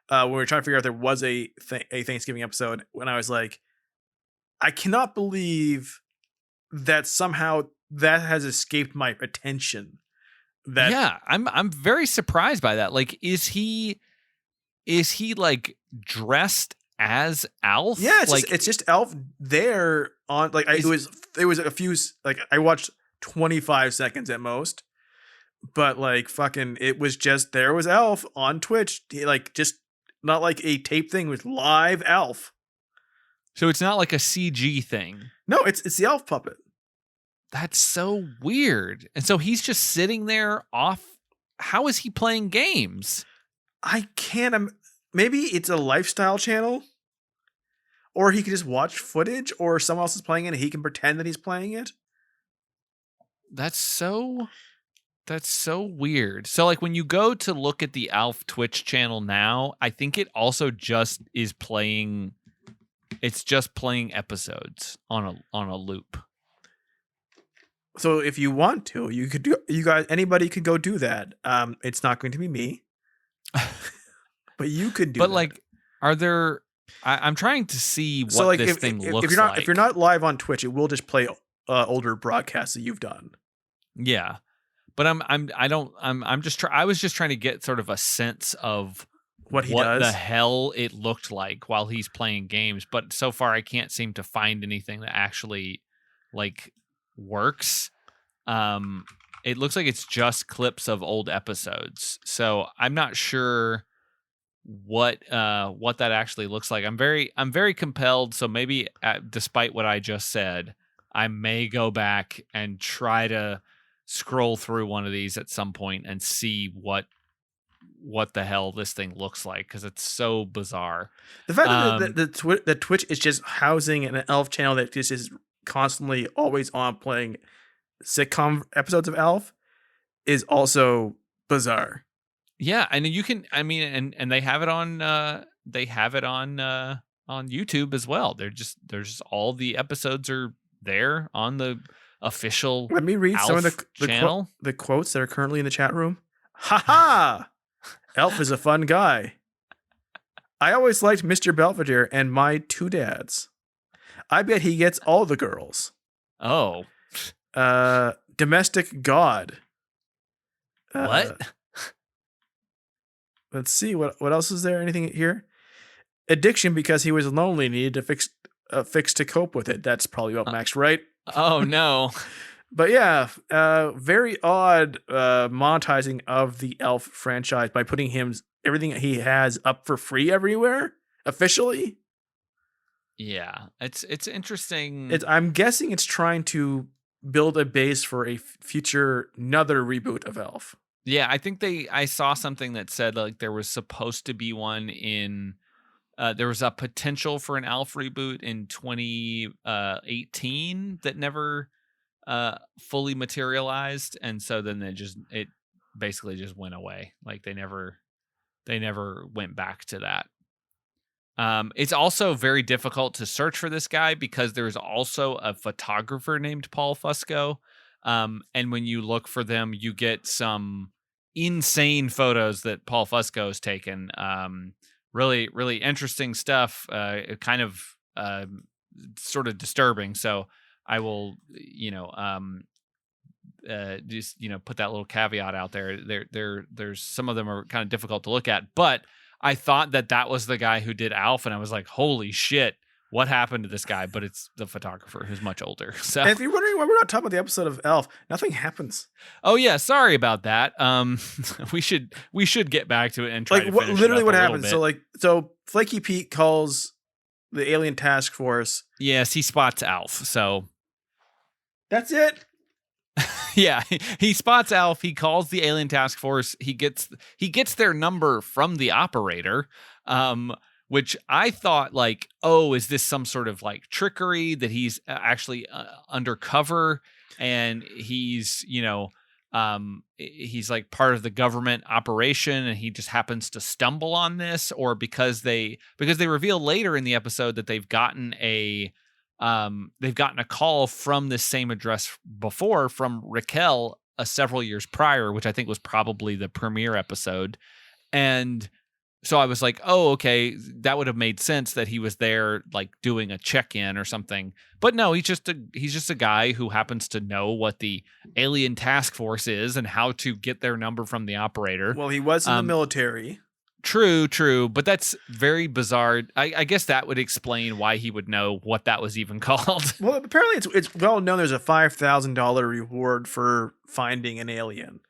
S2: When we were trying to figure out if there was a Thanksgiving episode, when I was like, I cannot believe that somehow that has escaped my attention.
S1: I'm very surprised by that. Like, is he like dressed as Alf?
S2: Yeah,
S1: it's
S2: just Alf there on like it was a few like I watched 25 seconds at most, but like fucking it was just there was Alf on Twitch, like just not like a tape thing, with live Alf.
S1: So it's not like a CG thing.
S2: No, it's the Alf puppet.
S1: That's so weird. And so he's just sitting there off. How is he playing games?
S2: I can't. Maybe it's a lifestyle channel, or he could just watch footage, or someone else is playing it and he can pretend that he's playing it.
S1: That's so weird. So like when you go to look at the Alf Twitch channel now, I think it also just is playing. It's just playing episodes on a loop.
S2: So if you want to, anybody could go do that. It's not going to be me, but you could do.
S1: But
S2: that.
S1: like, are there? I'm trying to see what this thing looks like.
S2: If you're not live on Twitch, it will just play older broadcasts that you've done.
S1: Yeah. But I was just trying to get sort of a sense of
S2: What he
S1: what
S2: does.
S1: the hell it looked like while he's playing games. But so far, I can't seem to find anything that actually like works. It looks like it's just clips of old episodes, so I'm not sure what that actually looks like. I'm very compelled. So maybe, despite what I just said, I may go back and try to scroll through one of these at some point and see what the hell this thing looks like, because it's so bizarre.
S2: The fact that the Twitch is just housing an Elf channel that just is constantly always on playing sitcom episodes of Elf is also bizarre.
S1: Yeah, and you can, I mean, and they have it on on YouTube as well. There's all the episodes are there on the official
S2: Let me read
S1: Alf
S2: some of the
S1: channel.
S2: the quotes that are currently in the chat room. Ha ha! Elf is a fun guy. I always liked Mr. Belvedere and my two dads. I bet he gets all the girls.
S1: Oh.
S2: Domestic god.
S1: What?
S2: Let's see what else is there. Anything here? Addiction because he was lonely and needed to fix to cope with it. That's probably about Max, right?
S1: Oh no.
S2: But yeah, very odd monetizing of the Elf franchise by putting everything he has up for free everywhere officially.
S1: Yeah, it's interesting.
S2: I'm guessing it's trying to build a base for a future another reboot of Elf.
S1: Yeah, I think I saw something that said like there was supposed to be one in there was a potential for an Alf reboot in 2018 that never fully materialized, and so then it basically just went away. Like they never went back to that. It's also very difficult to search for this guy because there's also a photographer named Paul Fusco. And when you look for them, you get some insane photos that Paul Fusco has taken. Really, really interesting stuff. Kind of sort of disturbing. So I will, just put that little caveat out there. There's some of them are kind of difficult to look at, but I thought that was the guy who did Alf, and I was like, holy shit, what happened to this guy? But it's the photographer who's much older. So
S2: and if you're wondering why we're not talking about the episode of Elf, nothing happens.
S1: Oh yeah, sorry about that. We should get back to it and try to finish
S2: literally
S1: it up
S2: what
S1: a
S2: happens.
S1: little bit.
S2: So Flaky Pete calls the alien task force.
S1: Yes, he spots Alf. So
S2: that's it.
S1: Yeah, he spots Alf. He calls the alien task force. He gets their number from the operator, which I thought like, oh, is this some sort of like trickery that he's actually undercover and he's he's like part of the government operation and he just happens to stumble on this, or because they reveal later in the episode that they've gotten a call from this same address before from Raquel several years prior, which I think was probably the premiere episode. And so I was like, oh, okay, that would have made sense that he was there like doing a check-in or something. But no, he's just a guy who happens to know what the alien task force is and how to get their number from the operator.
S2: Well, he was in the military.
S1: True, but that's very bizarre. I guess that would explain why he would know what that was even called.
S2: Well, apparently it's well known there's a $5,000 reward for finding an alien,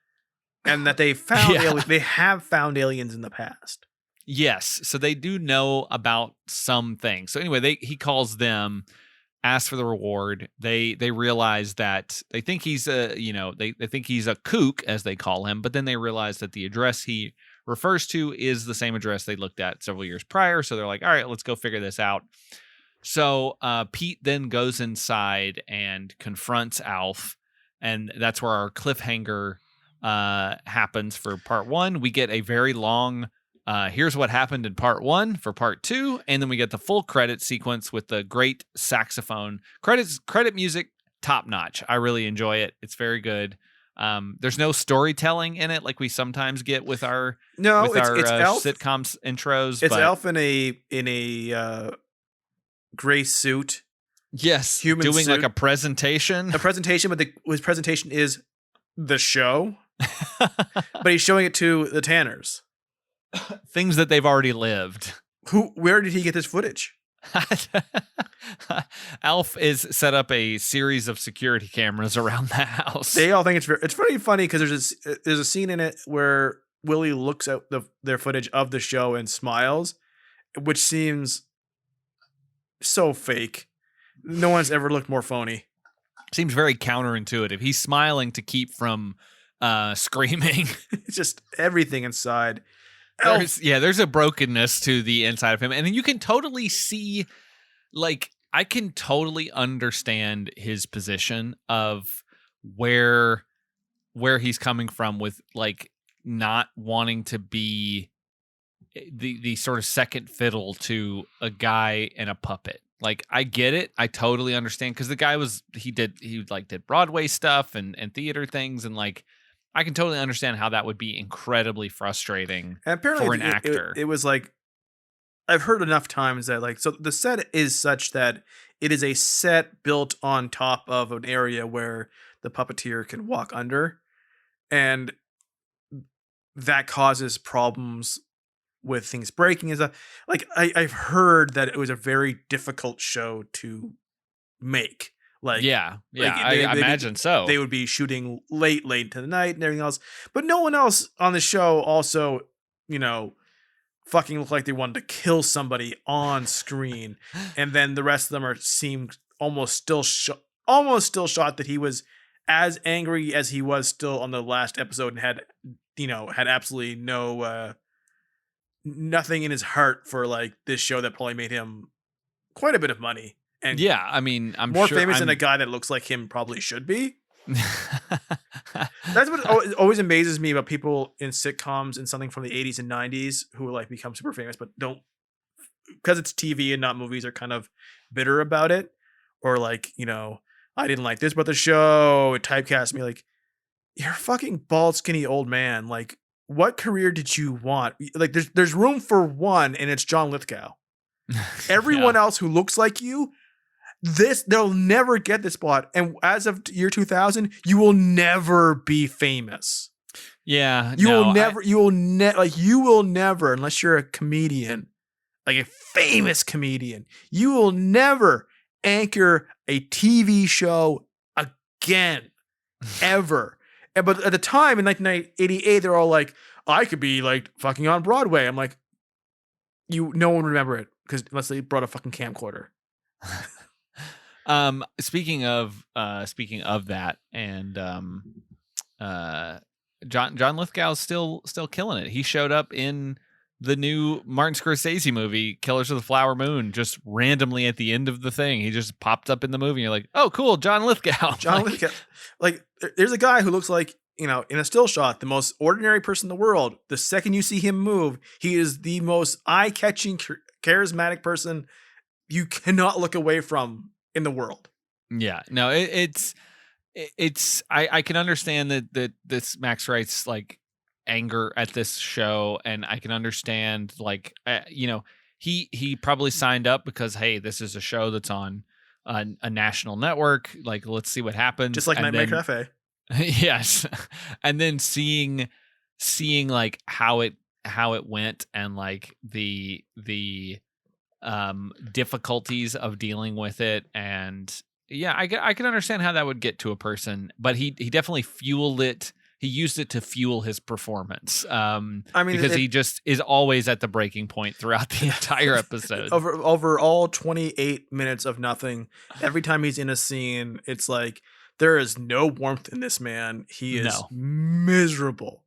S2: and that they found they have found aliens in the past.
S1: Yes, so they do know about some things. So anyway, he calls them, asks for the reward. They realize that they think he's they think he's a kook, as they call him, but then they realize that the address he refers to is the same address they looked at several years prior. So they're like, all right, let's go figure this out. So Pete then goes inside and confronts Alf, and that's where our cliffhanger happens for part one. We get a very long here's what happened in part one for part two, and then we get the full credit sequence with the great saxophone credit music, top notch. I really enjoy it. It's very good. There's no storytelling in it like we sometimes get with our
S2: it's Elf
S1: sitcoms intros.
S2: It's Elf in a gray suit.
S1: Yes,
S2: human
S1: doing
S2: suit.
S1: like a presentation.
S2: But his presentation is the show, but he's showing it to the Tanners.
S1: Things that they've already lived.
S2: Where did he get this footage?
S1: Alf is set up a series of security cameras around the house.
S2: They all think it's pretty funny because there's a scene in it where Willie looks at their footage of the show and smiles, which seems so fake. No one's ever looked more phony.
S1: Seems very counterintuitive. He's smiling to keep from screaming.
S2: It's just everything inside.
S1: There's a brokenness to the inside of him. And you can totally see, like, I can totally understand his position of where he's coming from with, like, not wanting to be the sort of second fiddle to a guy and a puppet. Like, I get it. I totally understand. Because the guy did Broadway stuff and theater things, and like, I can totally understand how that would be incredibly frustrating for an actor.
S2: It was like, I've heard enough times that, like, so the set is such that it is a set built on top of an area where the puppeteer can walk under, and that causes problems with things breaking and stuff. Like, I've heard that it was a very difficult show to make. Like,
S1: I imagine so.
S2: They would be shooting late into the night and everything else. But no one else on the show also, fucking looked like they wanted to kill somebody on screen. And then the rest of them seemed almost still shot that he was as angry as he was still on the last episode and had absolutely no nothing in his heart for, like, this show that probably made him quite a bit of money. And
S1: yeah, I mean, I'm
S2: more
S1: sure
S2: famous than a guy that looks like him probably should be. That's what always amazes me about people in sitcoms and something from the 80s and 90s who, like, become super famous but don't, because it's TV and not movies, are kind of bitter about it, or like, I didn't like this about the show, it typecast me. Like, you're a fucking bald skinny old man. Like, what career did you want? Like, there's room for one, and it's John Lithgow. Everyone else who looks like you, they'll never get this spot. And as of year 2000, you will never be famous.
S1: Yeah.
S2: You will never, unless you're a comedian, like a famous comedian, you will never anchor a TV show again, ever. But at the time in 1988, they're all like, I could be, like, fucking on Broadway. I'm like, no one would remember it unless they brought a fucking camcorder.
S1: Speaking of that, and John Lithgow's still killing it. He showed up in the new Martin Scorsese movie, Killers of the Flower Moon, just randomly at the end of the thing. He just popped up in the movie. And you're like, oh, cool, John Lithgow.
S2: Lithgow. Like, there's a guy who looks like, in a still shot, the most ordinary person in the world. The second you see him move, he is the most eye-catching, charismatic person you cannot look away from in the world.
S1: Yeah, no, it's I can understand that this Max Wright's, like, anger at this show, and I can understand, like, he probably signed up because, hey, this is a show that's on a national network, like, let's see what happens.
S2: Just like Nightmare Cafe.
S1: Yes. And then seeing like how it went, and like the difficulties of dealing with it, and yeah, I can understand how that would get to a person, but he definitely fueled it. He used it to fuel his performance. Because he just is always at the breaking point throughout the entire episode.
S2: Over all 28 minutes of nothing, every time he's in a scene, it's like, there is no warmth in this man. He is miserable.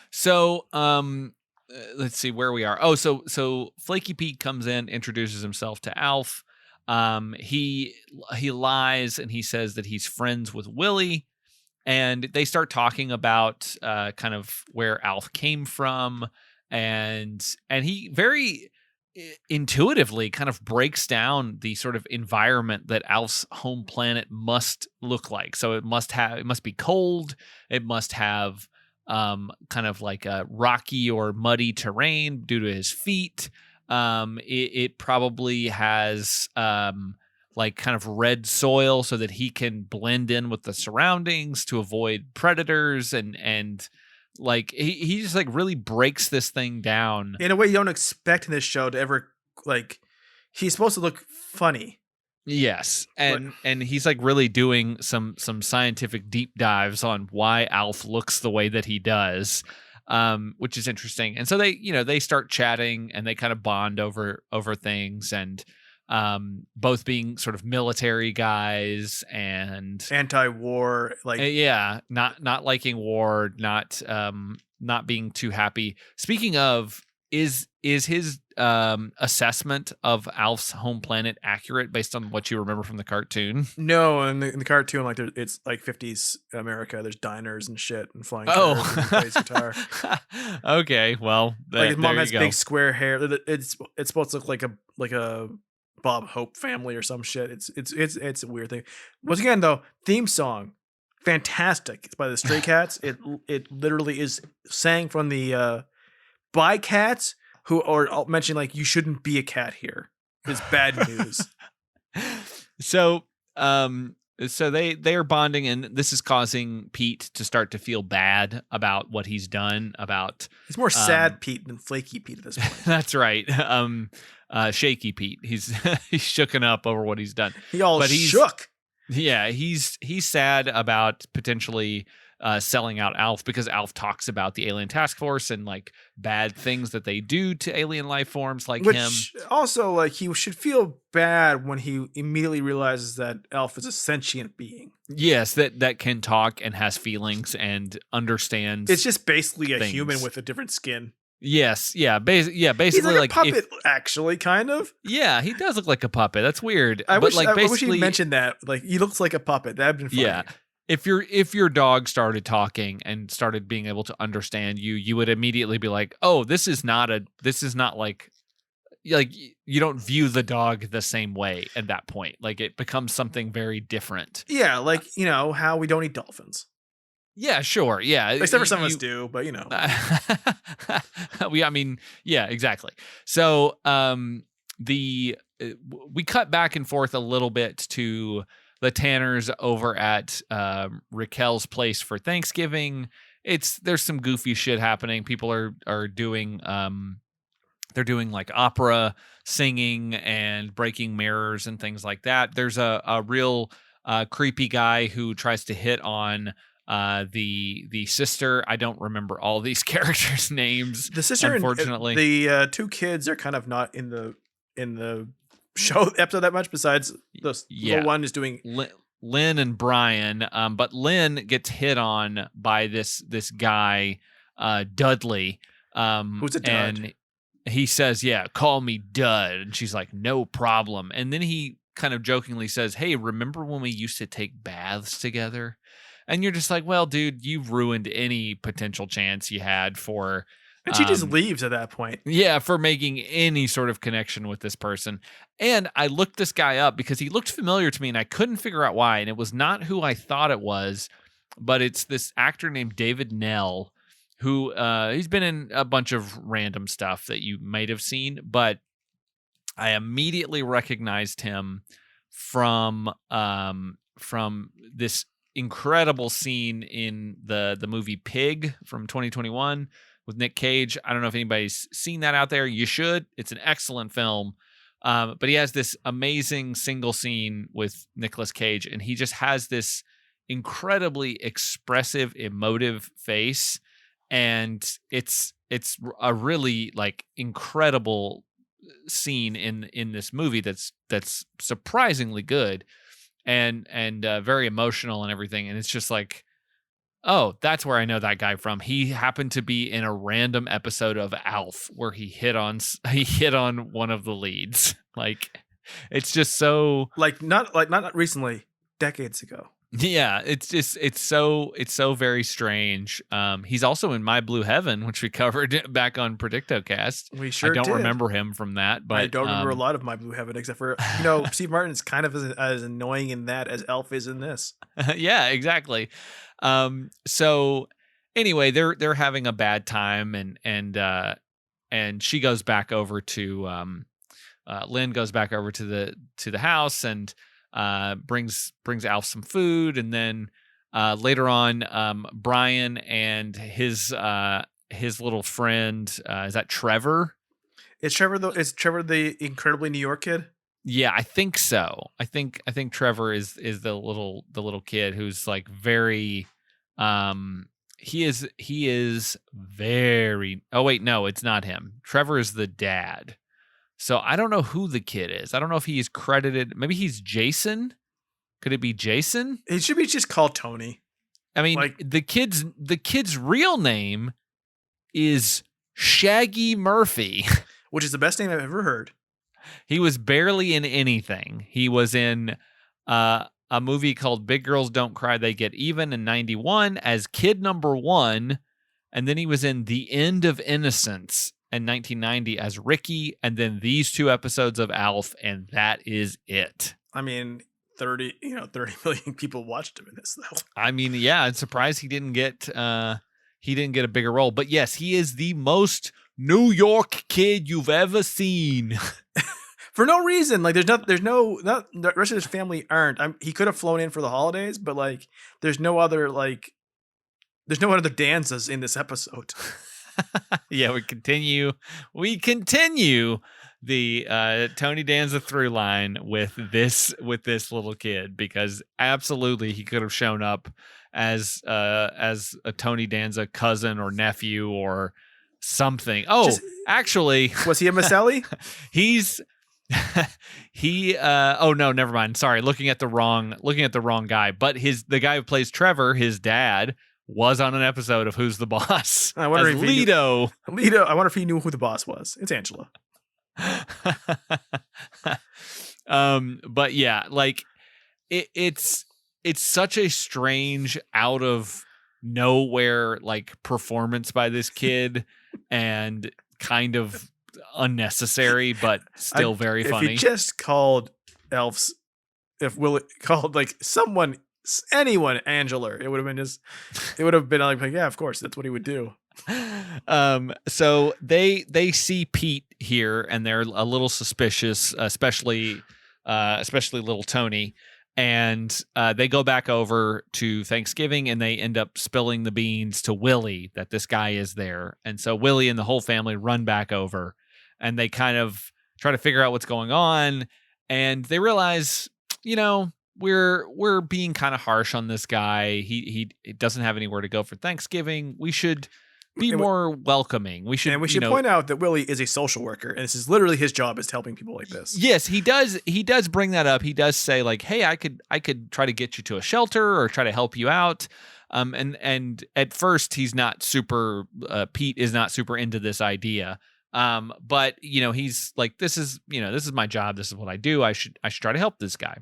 S2: So,
S1: let's see where we are. Oh, so Flaky Pete comes in, introduces himself to Alf. He lies and he says that he's friends with Willie, and they start talking about kind of where Alf came from, and he very intuitively kind of breaks down the sort of environment that Alf's home planet must look like. So it must be cold. It must have kind of like a rocky or muddy terrain due to his feet. It probably has like kind of red soil so that he can blend in with the surroundings to avoid predators, and like he just like really breaks this thing down
S2: in a way you don't expect in this show to ever like. He's supposed to look funny.
S1: Yes, and he's like really doing some scientific deep dives on why Alf looks the way that he does, which is interesting. And so they start chatting and they kind of bond over things, and both being sort of military guys and
S2: anti-war, like
S1: not liking war, not being too happy. Speaking of, is his assessment of Alf's home planet accurate based on what you remember from the cartoon?
S2: No, in the cartoon, like it's like 50s America. There's diners and shit and flying cars and he plays guitar.
S1: Okay, well,
S2: like his mom has big square hair. It's supposed to look like a Bob Hope family or some shit. It's a weird thing. Once again, though, theme song, fantastic. It's by the Stray Cats. It literally is sang from the by cats who are mentioning like you shouldn't be a cat here. It's bad news.
S1: So they are bonding, and this is causing Pete to start to feel bad about what he's done. He's
S2: more sad Pete than flaky Pete at this point.
S1: That's right. Shaky Pete. He's shooken up over what he's done.
S2: He's shook.
S1: Yeah, he's sad about potentially selling out Alf, because Alf talks about the alien task force and like bad things that they do to alien life forms like him.
S2: Also, like, he should feel bad when he immediately realizes that Alf is a sentient being.
S1: Yes, that can talk and has feelings and understands.
S2: It's just basically a human with a different skin.
S1: Yes, basically,
S2: he's like a puppet, actually, kind of.
S1: Yeah, he does look like a puppet. That's weird.
S2: I wish he mentioned that. Like, he looks like a puppet. That'd been funny.
S1: Yeah. If your dog started talking and started being able to understand you, you would immediately be like, "Oh, this is not like you don't view the dog the same way at that point. Like, it becomes something very different."
S2: Yeah, like, how we don't eat dolphins.
S1: Yeah, sure. Yeah.
S2: Except for some of us do, but
S1: yeah, exactly. So, we cut back and forth a little bit to the Tanners over at Raquel's place for Thanksgiving. There's some goofy shit happening. People are doing they're doing like opera singing and breaking mirrors and things like that. There's a real creepy guy who tries to hit on the sister. I don't remember all these characters' names.
S2: The sister, unfortunately, the two kids are kind of not in the show episode that much. Besides, the little one is doing
S1: Lynn and Brian. But Lynn gets hit on by this guy, Dudley,
S2: who's a dud.
S1: And he says, "Yeah, call me Dud," and she's like, "No problem." And then he kind of jokingly says, "Hey, remember when we used to take baths together?" And you're just like, well, dude, you've ruined any potential chance you had for...
S2: And she just leaves at that point.
S1: Yeah, for making any sort of connection with this person. And I looked this guy up because he looked familiar to me and I couldn't figure out why. And it was not who I thought it was, but it's this actor named David Nell, who he's been in a bunch of random stuff that you might have seen, but I immediately recognized him from this incredible scene in the movie Pig from 2021 with Nick Cage. I don't know if anybody's seen that out there. You should. It's an excellent film. But he has this amazing single scene with Nicolas Cage, and he just has this incredibly expressive, emotive face, and it's a really like incredible scene in this movie that's surprisingly good. And very emotional and everything, and it's just like, oh, that's where I know that guy from. He happened to be in a random episode of ALF where he hit on one of the leads. Like, it's just so
S2: not recently, decades ago.
S1: Yeah, it's so very strange. He's also in My Blue Heaven, which we covered back on PredictoCast.
S2: We sure
S1: I don't
S2: did.
S1: remember him from that, but
S2: I don't remember a lot of My Blue Heaven, except for Steve Martin's kind of as annoying in that as Elf is in this.
S1: Yeah, exactly. So anyway, they're having a bad time, and she goes back over to Lynn goes back over to the house and brings Alf some food, and then later on, Brian and his little friend, is that Trevor?
S2: Is Trevor the incredibly New York kid?
S1: Yeah, I think so. I think Trevor is the little kid who's like very he is very oh wait, no, it's not him. Trevor is the dad. So I don't know who the kid is. I don't know if he's credited. Maybe he's Jason. Could it be Jason?
S2: It should be just called Tony.
S1: I mean,
S2: Like-
S1: the kid's real name is Shaggy Murphy.
S2: Which is the best name I've ever heard.
S1: He was barely in anything. He was in a movie called Big Girls Don't Cry, They Get Even in 91 as kid number 1. And then he was in The End of Innocence in 1990 as Ricky. And then these 2 episodes of Alf. And that is it.
S2: I mean, 30 million people watched him in this, though.
S1: I mean, yeah, I'm surprised he didn't get a bigger role. But yes, he is the most New York kid you've ever seen.
S2: For no reason. Like, the rest of his family aren't. He could have flown in for the holidays, but like, there's no other dances in this episode.
S1: Yeah, we continue the Tony Danza through line with this little kid, because absolutely he could have shown up as a Tony Danza cousin or nephew or something. Oh, actually,
S2: was he a Maselli?
S1: Oh no, never mind. Sorry, looking at the wrong guy. But the guy who plays Trevor, his dad, was on an episode of Who's the Boss.
S2: I wonder
S1: as
S2: if
S1: Lido.
S2: Lido. I wonder if he knew who the boss was. It's Angela.
S1: But yeah, like it's such a strange out of nowhere like performance by this kid, and kind of unnecessary, but still very funny.
S2: If he just called Elf's, if Willie called like anyone Angela, it would have been like, yeah, of course, that's what he would do.
S1: So they see Pete here and they're a little suspicious, especially little Tony, and they go back over to Thanksgiving and they end up spilling the beans to Willie that this guy is there. And so Willie and the whole family run back over and they kind of try to figure out what's going on, and they realize, we're being kind of harsh on this guy. He doesn't have anywhere to go for Thanksgiving. We should be more welcoming. We should
S2: point out that Willie is a social worker, and this is literally his job, is helping people like this.
S1: Yes, he does bring that up. He does say like, "Hey, I could try to get you to a shelter or try to help you out." And at first he's not super. Pete is not super into this idea. But he's like, this is my job. This is what I do. I should try to help this guy.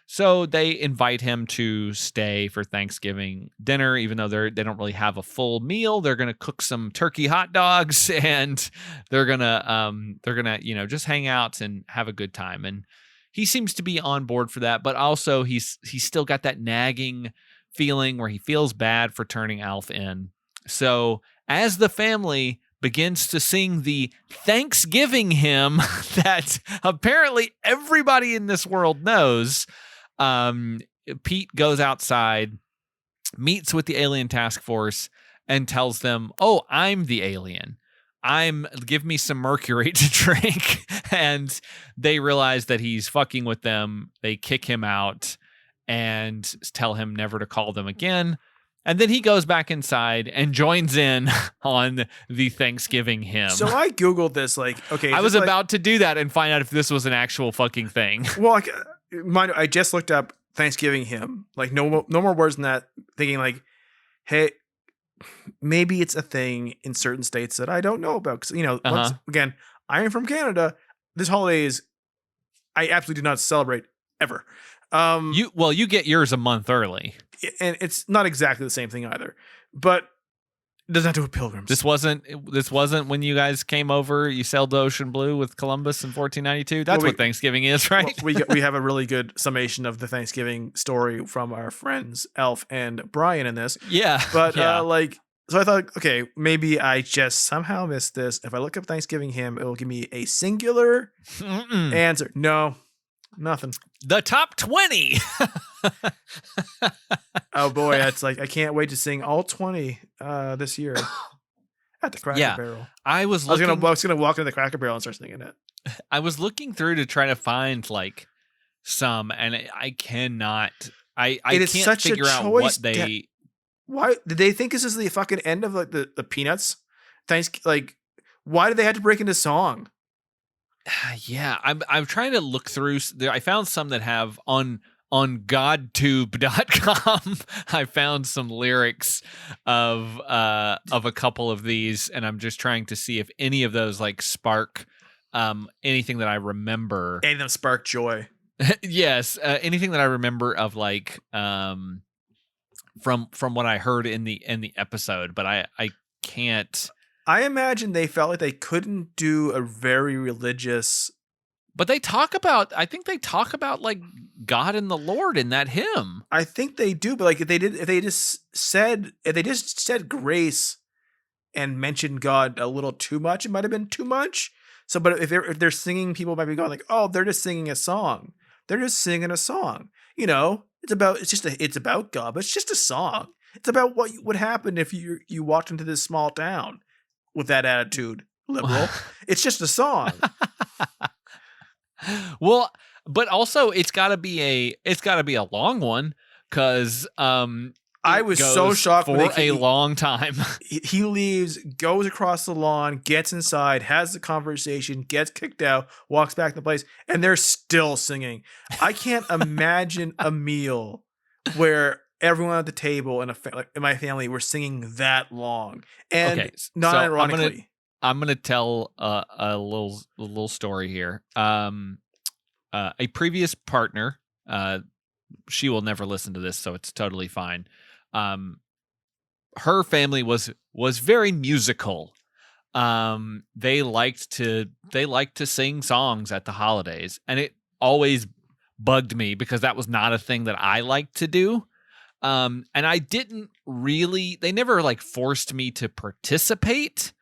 S1: So they invite him to stay for Thanksgiving dinner, even though they don't really have a full meal. They're gonna cook some turkey hot dogs, and they're gonna just hang out and have a good time. And he seems to be on board for that, but also he's still got that nagging feeling where he feels bad for turning Alf in. So as the family begins to sing the Thanksgiving hymn that apparently everybody in this world knows, Pete goes outside, meets with the alien task force, and tells them, "Oh, I'm the alien. Give me some mercury to drink." And they realize that he's fucking with them. They kick him out and tell him never to call them again. And then he goes back inside and joins in on the Thanksgiving hymn.
S2: So I Googled this, like, okay.
S1: I was about to do that and find out if this was an actual fucking thing.
S2: Well, I just looked up Thanksgiving hymn. Like, no more words than that. Thinking like, hey, maybe it's a thing in certain states that I don't know about. Because, once again, I am from Canada. This holiday I absolutely do not celebrate ever.
S1: You get yours a month early.
S2: And it's not exactly the same thing either, but it doesn't have to do with pilgrims.
S1: This wasn't when you guys came over. You sailed to Ocean Blue with Columbus in 1492. That's what Thanksgiving is, right?
S2: Well, we have a really good summation of the Thanksgiving story from our friends Alf and Brian in this.
S1: Yeah,
S2: but
S1: yeah.
S2: So I thought, okay, maybe I just somehow missed this. If I look up Thanksgiving hymn, it will give me a singular
S1: Mm-mm.
S2: answer. No, nothing.
S1: The top 20.
S2: Oh boy, that's like I can't wait to sing all 20 this year at the Cracker
S1: Yeah,
S2: Barrel.
S1: I was
S2: I was
S1: looking.
S2: gonna walk into the Cracker Barrel and start singing it.
S1: I was looking through to try to find like some, and I cannot. I
S2: It is
S1: can't
S2: such a
S1: figure out
S2: choice.
S1: what they.
S2: Why did they think this is the fucking end of like the Peanuts? Thanks, like why did they have to break into song?
S1: Yeah, I'm trying to look through. I found some that have on godtube.com. I found some lyrics of a couple of these, and I'm just trying to see if any of those like spark anything that I remember.
S2: And them spark joy.
S1: Yes, anything that I remember of like from what I heard in the episode, but I can't.
S2: I imagine they felt like they couldn't do a very religious.
S1: But they talk about. I think they talk about like God and the Lord in that hymn.
S2: I think they do, but like if they just said grace and mentioned God a little too much, it might have been too much. So, but if they're singing, people might be going like, "Oh, they're just singing a song. They're just singing a song." You know, it's about God, but it's just a song. It's about what would happen if you walked into this small town with that attitude, liberal. It's just a song.
S1: Well, but also it's got to be a long one because
S2: I was so shocked
S1: for a long time.
S2: He leaves, goes across the lawn, gets inside, has the conversation, gets kicked out, walks back to the place, and they're still singing. I can't imagine a meal where everyone at the table in my family were singing that long. And
S1: Okay,
S2: not
S1: so
S2: ironically.
S1: I'm gonna tell a little story here. A previous partner, she will never listen to this, so it's totally fine. Her family was very musical. They liked to sing songs at the holidays, and it always bugged me because that was not a thing that I liked to do. And I didn't really. They never like forced me to participate.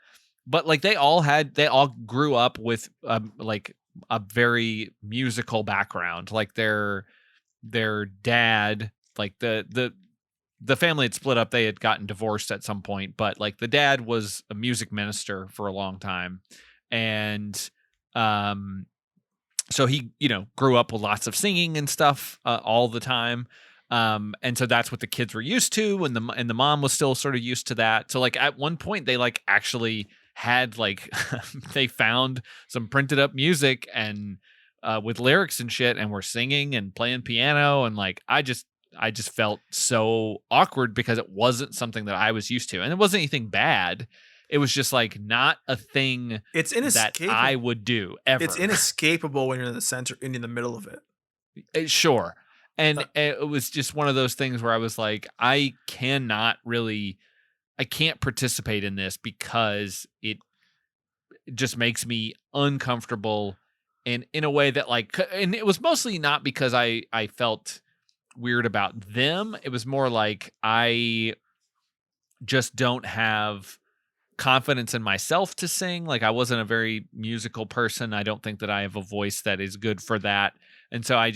S1: But like they all grew up with like a very musical background. Like their dad, like the family had split up. They had gotten divorced at some point, but like the dad was a music minister for a long time, and so he grew up with lots of singing and stuff all the time. And so that's what the kids were used to, and the mom was still sort of used to that. So like at one point they like actually had like they found some printed up music and with lyrics and shit, and were singing and playing piano, and like I just felt so awkward because it wasn't something that I was used to, and it wasn't anything bad. It was just like not a thing
S2: It's inescapable.
S1: that I would do ever.
S2: It's inescapable when you're in the center and in the middle of it.
S1: Sure. And it was just one of those things where I was like, I can't participate in this because it just makes me uncomfortable in a way that like, and it was mostly not because I felt weird about them. It was more like I just don't have confidence in myself to sing. Like I wasn't a very musical person. I don't think that I have a voice that is good for that. And so I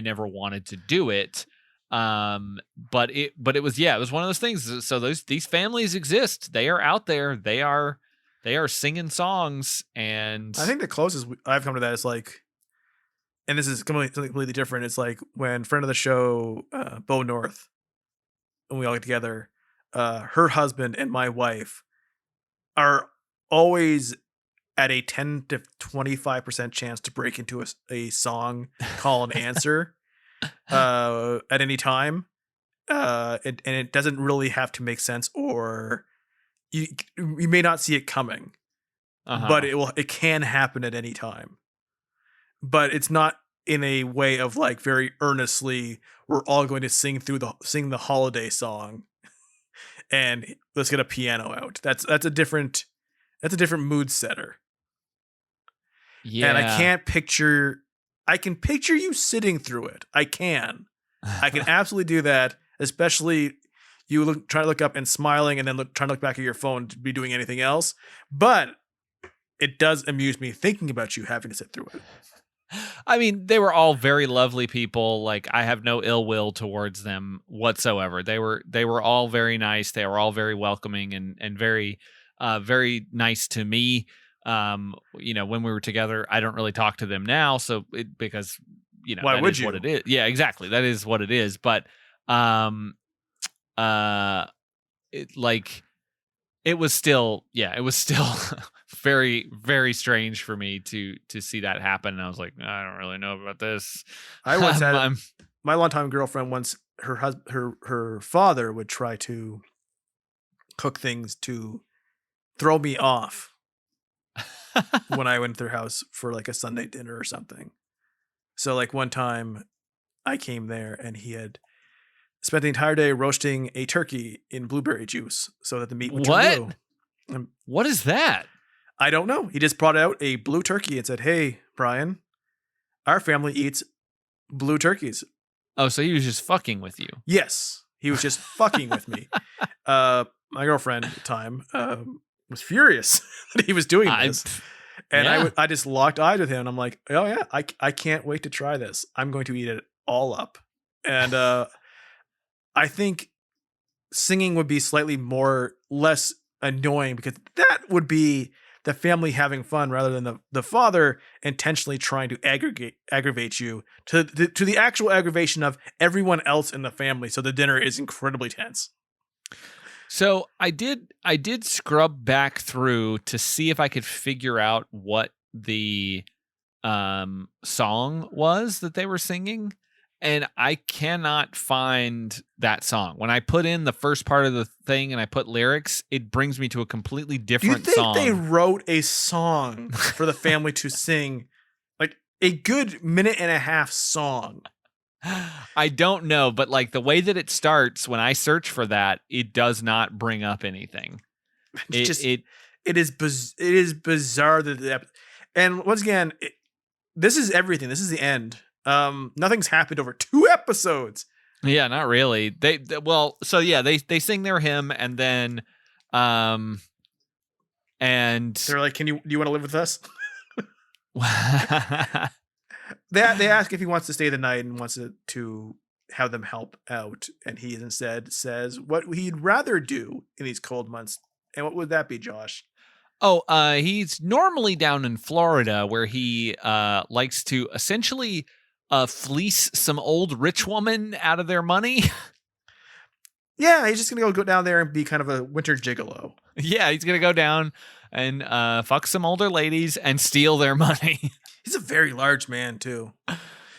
S1: never wanted to do it. But it was it was one of those things. So these families exist. They are out there. They are singing songs. And
S2: I think the closest I've come to that is like, and this is completely different. It's like when friend of the show, Bo North, when we all get together, her husband and my wife are always at a 10 to 25% chance to break into a song, call and answer at any time. And it doesn't really have to make sense, or you may not see it coming, but it can happen at any time. But it's not in a way of like very earnestly, we're all going to sing the holiday song and let's get a piano out. That's a different mood setter.
S1: Yeah.
S2: And I can picture you sitting through it. I can absolutely do that. Especially you try to look up and smiling, and then trying to look back at your phone to be doing anything else. But it does amuse me thinking about you having to sit through it.
S1: I mean, they were all very lovely people. Like, I have no ill will towards them whatsoever. They were all very nice. They were all very welcoming and very very nice to me. When we were together, I don't really talk to them now, because
S2: why
S1: that
S2: would
S1: is
S2: you?
S1: what it is. Yeah, exactly. That is what it is. But it was still very, very strange for me to see that happen. And I was like, I don't really know about this.
S2: I once had my longtime girlfriend once. Her father would try to cook things to throw me off when I went to their house for like a Sunday dinner or something. So like one time I came there and he had spent the entire day roasting a turkey in blueberry juice so that the meat would turn blue.
S1: What is that?
S2: I don't know. He just brought out a blue turkey and said, "Hey, Brian, our family eats blue turkeys."
S1: Oh, so he was just fucking with you.
S2: Yes, he was just fucking with me. My girlfriend at the time was furious that he was doing this. And I just locked eyes with him, and I'm like, oh yeah, I can't wait to try this. I'm going to eat it all up. And I think singing would be slightly less annoying, because that would be the family having fun rather than the father intentionally trying to aggravate you to the actual aggravation of everyone else in the family. So the dinner is incredibly tense.
S1: So I did scrub back through to see if I could figure out what the song was that they were singing, and I cannot find that song. When I put in the first part of the thing and I put lyrics, it brings me to a completely different song.
S2: Do you think they wrote a song for the family to sing, like a good minute and a half song?
S1: I don't know, but like the way that it starts, when I search for that, it does not bring up anything. It is bizarre that and once again, this is everything. This is the end. Nothing's happened over 2 episodes. Yeah, not really. They sing their hymn, and then and
S2: they're like, do you want to live with us? They ask if he wants to stay the night and wants to have them help out, and he instead says what he'd rather do in these cold months. And what would that be, Josh?
S1: Oh, he's normally down in Florida, where he likes to essentially fleece some old rich woman out of their money.
S2: Yeah, he's just gonna go down there and be kind of a winter gigolo.
S1: Yeah, he's gonna go down and fuck some older ladies and steal their money.
S2: He's a very large man too.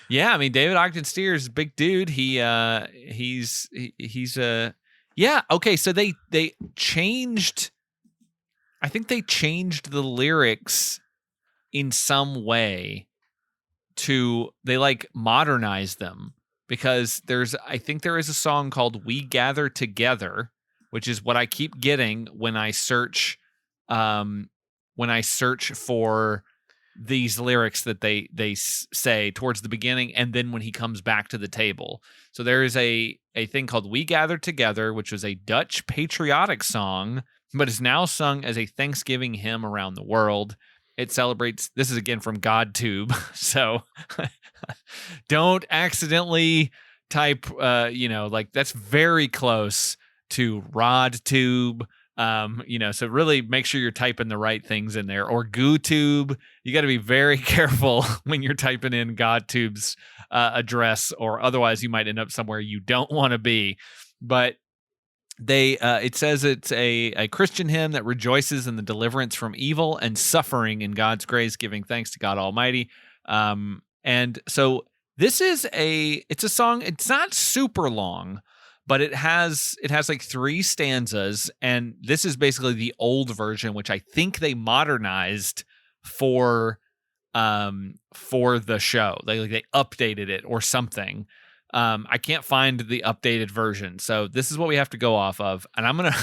S1: Yeah, I mean, David Ogden Stiers is a big dude. He's yeah. Okay, so they changed. I think they changed the lyrics in some way they like modernized them, because I think there is a song called "We Gather Together," which is what I keep getting when I search for these lyrics that they say towards the beginning, and then when he comes back to the table. So there is a thing called "We Gather Together," which was a Dutch patriotic song, but is now sung as a Thanksgiving hymn around the world. It celebrates, this is again from GodTube, so don't accidentally type, like that's very close to RodTube. So really make sure you're typing the right things in there, or GooTube. You got to be very careful when you're typing in GodTube's address, or otherwise you might end up somewhere you don't want to be. But it says it's a Christian hymn that rejoices in the deliverance from evil and suffering in God's grace, giving thanks to God Almighty. And so this is it's a song. It's not super long, but it has like 3 stanzas, and this is basically the old version, which I think they modernized for the show. They updated it or something. I can't find the updated version, so this is what we have to go off of, and I'm gonna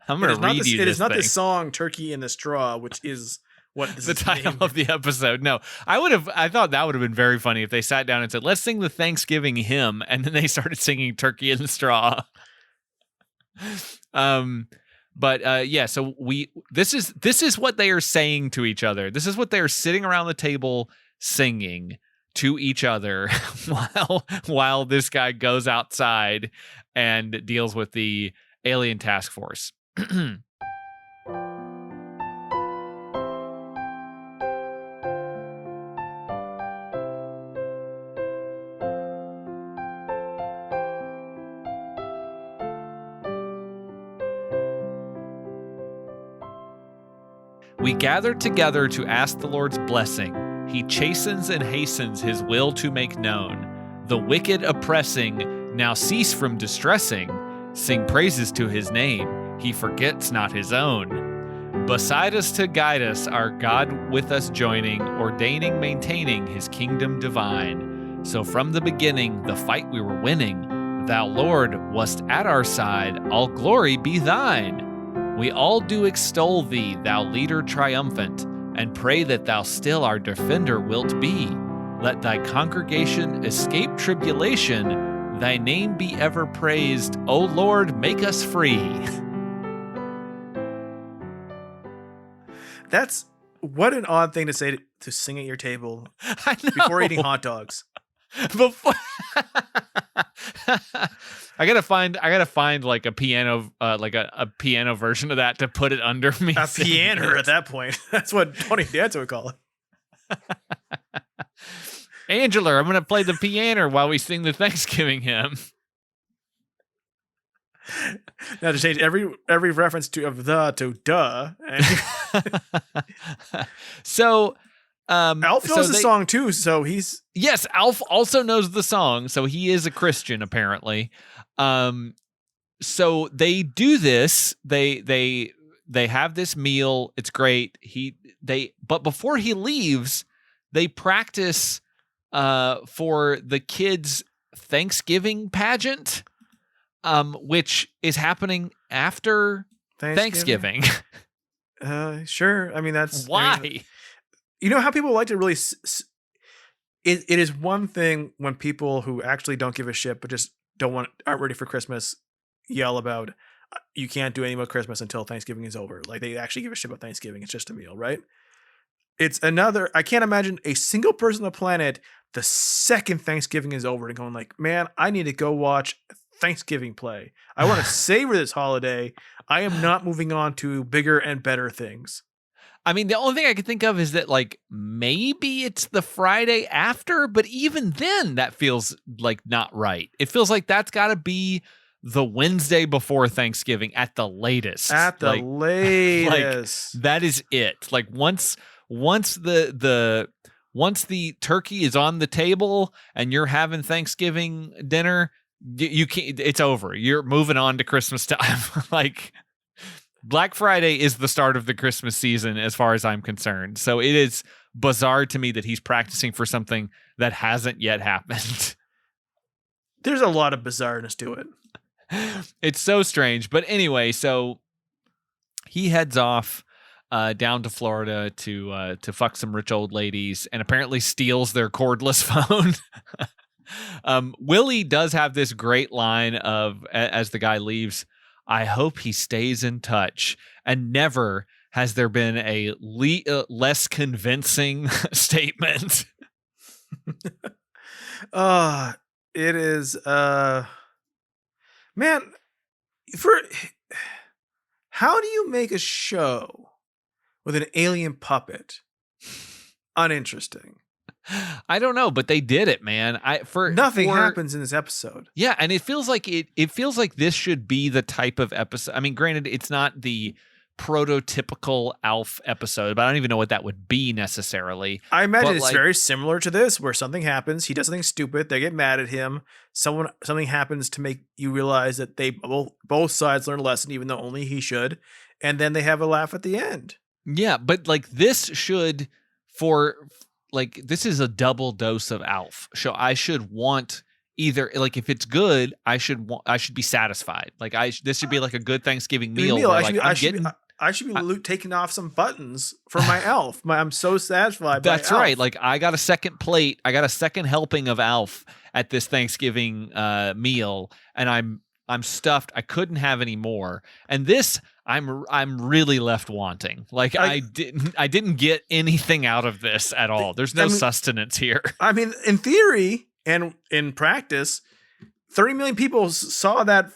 S1: read you this.
S2: It is not
S1: thing.
S2: the song "Turkey in the Straw," which is what this
S1: the
S2: is
S1: title
S2: named.
S1: of the episode. No, I thought that would have been very funny if they sat down and said, "Let's sing the Thanksgiving hymn," and then they started singing "Turkey in the Straw." Yeah, so this is what they are saying to each other. This is what they are sitting around the table singing to each other while this guy goes outside and deals with the alien task force. We gathered together to ask the Lord's blessing. He chastens and hastens his will to make known. The wicked oppressing now cease from distressing. Sing praises to his name. He forgets not his own. Beside us to guide us, our God with us joining, ordaining, maintaining his kingdom divine. So from the beginning, the fight we were winning. Thou, Lord, wast at our side. All glory be thine. We all do extol thee, thou leader triumphant, and pray that thou still our defender wilt be. Let thy congregation escape tribulation, thy name be ever praised. O Lord, make us free.
S2: That's what an odd thing to say to sing at your table before eating hot dogs.
S1: Before I gotta find like a piano, like a piano version of that to put it under me.
S2: A piano at that point. That's what Tony Danza would call it.
S1: Angela, I'm gonna play the piano while we sing the Thanksgiving hymn.
S2: Now to change every reference to duh.
S1: So
S2: Alf knows the song too, so he's...
S1: Yes, Alf also knows the song, so he is a Christian apparently. So they do this. They have this meal. It's great. But before he leaves, they practice for the kids' Thanksgiving pageant, which is happening after Thanksgiving.
S2: Sure. I mean, that's
S1: why.
S2: I mean, you know how people like to really... It is one thing when people who actually don't give a shit but just aren't ready for Christmas yell about you can't do anything about Christmas until Thanksgiving is over. Like they actually give a shit about Thanksgiving. It's just a meal, right? It's another... I can't imagine a single person on the planet the second Thanksgiving is over and going like, man, I need to go watch Thanksgiving play. I want to savor this holiday. I am not moving on to bigger and better things.
S1: I mean, the only thing I can think of is that, like, maybe it's the Friday after, but even then, that feels like not right. It feels like that's got to be the Wednesday before Thanksgiving at the latest.
S2: At the latest.
S1: Like, that is it. Like, once the turkey is on the table and you're having Thanksgiving dinner, you can't. It's over. You're moving on to Christmas time. Like. Black Friday is the start of the Christmas season as far as I'm concerned. So it is bizarre to me that he's practicing for something that hasn't yet happened.
S2: There's a lot of bizarreness to it.
S1: It's so strange. But anyway, so he heads off down to Florida to fuck some rich old ladies and apparently steals their cordless phone. Willie does have this great line of, as the guy leaves, I hope he stays in touch. And never has there been a less convincing statement.
S2: It is, man, how do you make a show with an alien puppet uninteresting?
S1: I don't know, but they did it, man.
S2: Nothing happens in this episode.
S1: Yeah, and it feels like this should be the type of episode. I mean, granted, it's not the prototypical ALF episode, but I don't even know what that would be necessarily.
S2: I imagine it's very similar to this, where something happens, he does something stupid, they get mad at him, something happens to make you realize that they both sides learn a lesson, even though only he should, and then they have a laugh at the end.
S1: Yeah, but like this should this is a double dose of ALF. So I should want either, like, if it's good, I should be satisfied. Like this should be like a good Thanksgiving meal.
S2: I should be taking off some buttons for my ALF. I'm so satisfied.
S1: That's right. Like I got a second plate. I got a second helping of ALF at this Thanksgiving meal, and I'm stuffed. I couldn't have any more. And this, I'm really left wanting. Like I didn't get anything out of this at all. There's no sustenance here.
S2: I mean, in theory and in practice, 30 million people saw that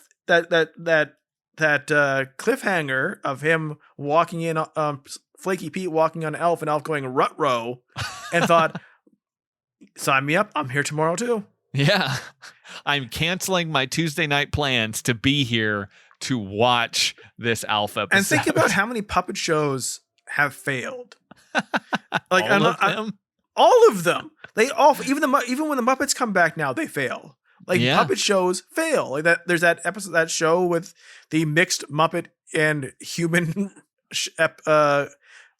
S2: cliffhanger of him walking in, Flaky Pete walking on Elf and Elf going rut-row, and thought, sign me up. I'm here tomorrow too.
S1: Yeah. I'm canceling my Tuesday night plans to be here to watch this Alf episode.
S2: And think about how many puppet shows have failed. Like all of them. They all, even when the Muppets come back now, they fail. Like puppet shows fail. Like that. There's that episode, that show with the mixed Muppet and human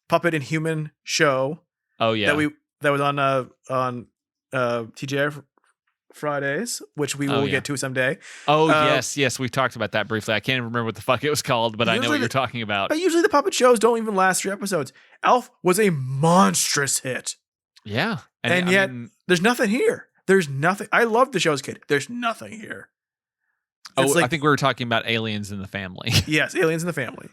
S2: puppet and human show.
S1: Oh yeah,
S2: that was on TGI Fridays, which we will get to someday.
S1: Oh yes, we talked about that briefly. I can't remember what the fuck it was called, but I know what you're talking about.
S2: But usually the puppet shows don't even last 3 episodes. Alf was a monstrous hit.
S1: Yeah,
S2: and yet there's nothing here. There's nothing. I loved the show as a kid. There's nothing here.
S1: I think we were talking about Aliens in the Family.
S2: Yes, Aliens in the Family.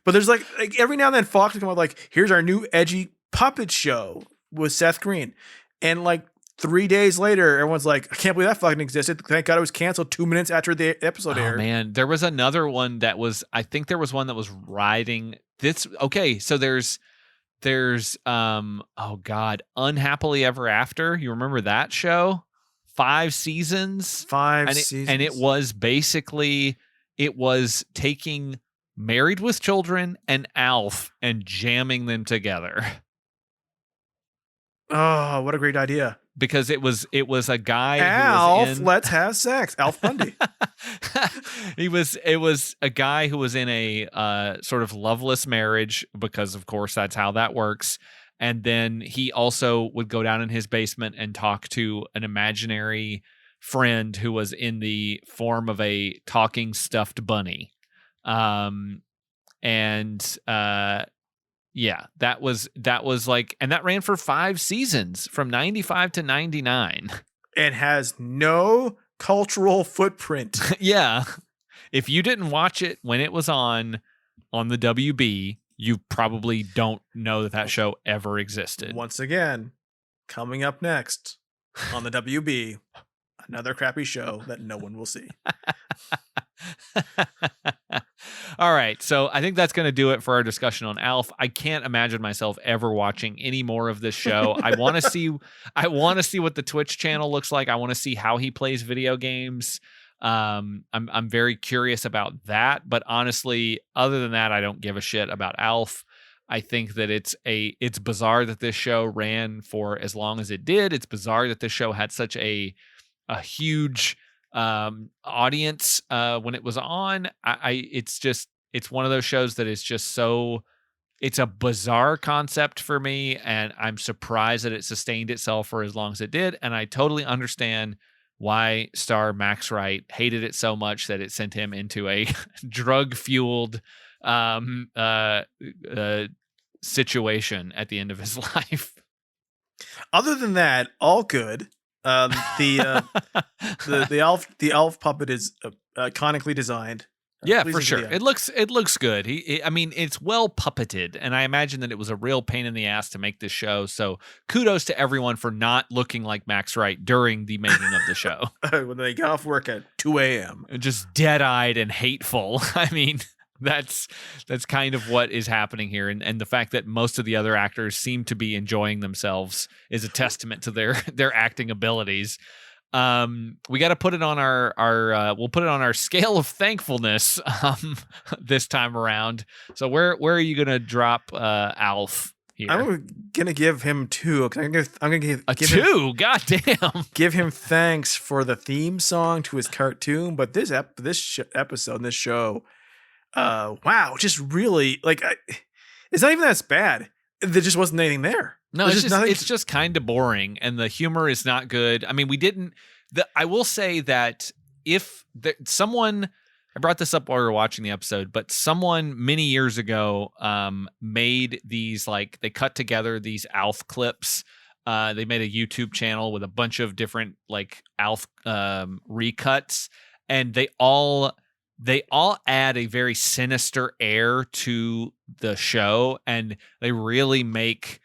S2: But there's like every now and then Fox will come out like, here's our new edgy puppet show with Seth Green. And like 3 days later, everyone's like, I can't believe that fucking existed. Thank God it was canceled 2 minutes after the episode aired.
S1: Oh man, there was another one that was, I think there was one that was riding this. Okay, so there's oh God, Unhappily Ever After. You remember that show? 5 seasons.
S2: 5 seasons.
S1: And it was basically, it was taking Married with Children and Alf and jamming them together.
S2: Oh, what a great idea.
S1: Because it was a guy
S2: Alf,
S1: who was in,
S2: let's have sex. Alf Bundy.
S1: It was a guy who was in a sort of loveless marriage, because of course that's how that works. And then he also would go down in his basement and talk to an imaginary friend who was in the form of a talking stuffed bunny. Yeah, that was like, and that ran for 5 seasons from 95 to 99
S2: and has no cultural footprint.
S1: Yeah. If you didn't watch it when it was on the WB, you probably don't know that show ever existed.
S2: Once again, coming up next on the WB, another crappy show that no one will see.
S1: All right, so I think that's going to do it for our discussion on Alf. I can't imagine myself ever watching any more of this show. I want to see what the Twitch channel looks like. I want to see how he plays video games. I'm very curious about that, but honestly, other than that, I don't give a shit about Alf. I think that it's bizarre that this show ran for as long as it did. It's bizarre that this show had such a huge audience when it was on. It's one of those shows that is just so, it's a bizarre concept for me, and I'm surprised that it sustained itself for as long as it did. And I totally understand why star Max Wright hated it so much that it sent him into a drug-fueled situation at the end of his life.
S2: Other than that, all good. The elf puppet is iconically designed.
S1: Yeah, for sure. It looks good. It's well puppeted, and I imagine that it was a real pain in the ass to make this show. So kudos to everyone for not looking like Max Wright during the making of the show.
S2: When they got off work at 2 a.m.
S1: Just dead-eyed and hateful. I mean, that's kind of what is happening here, and the fact that most of the other actors seem to be enjoying themselves is a testament to their acting abilities. We got to put it on our we'll put it on our scale of thankfulness this time around. So where are you gonna drop Alf here?
S2: I'm gonna give him 2. I'm gonna give
S1: a 2. God damn. Give
S2: him thanks for the theme song to his cartoon, but this episode and this show, wow, just really like it's not even that bad. There just wasn't anything there.
S1: No, it's just kind of boring, and the humor is not good. I mean, I will say that if someone, I brought this up while we were watching the episode, but someone many years ago made these, like, they cut together these Alf clips They made a YouTube channel with a bunch of different like ALF recuts, and they all add a very sinister air to the show, and they really make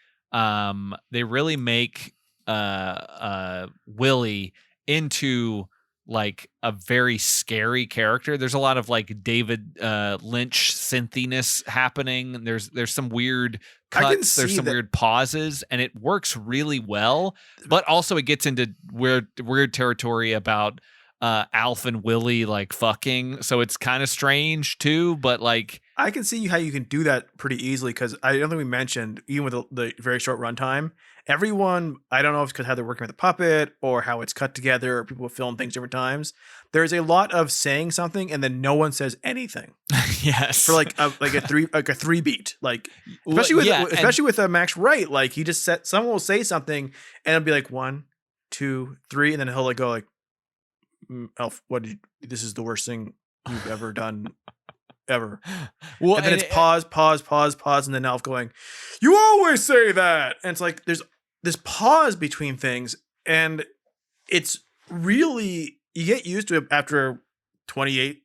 S1: Willie into like a very scary character. There's a lot of like David Lynch synthiness happening. There's some weird cuts. There's some weird pauses, and it works really well. But also, it gets into weird territory about Alf and Willie like fucking. So it's kind of strange too. But like,
S2: I can see how you can do that pretty easily because I don't think we mentioned, even with the very short runtime, everyone, I don't know if it's because how they're working with the puppet or how it's cut together or people film things different times. There's a lot of saying something and then no one says anything.
S1: Yes.
S2: For like a three beat, like especially with Max Wright, like he just said someone will say something and it'll be like 1, 2, 3, and then he'll like go like, Elf, this is the worst thing you've ever done. Ever. Well, and then it's pause, and then Elf going, you always say that. And it's like there's this pause between things, and it's really, you get used to it after 48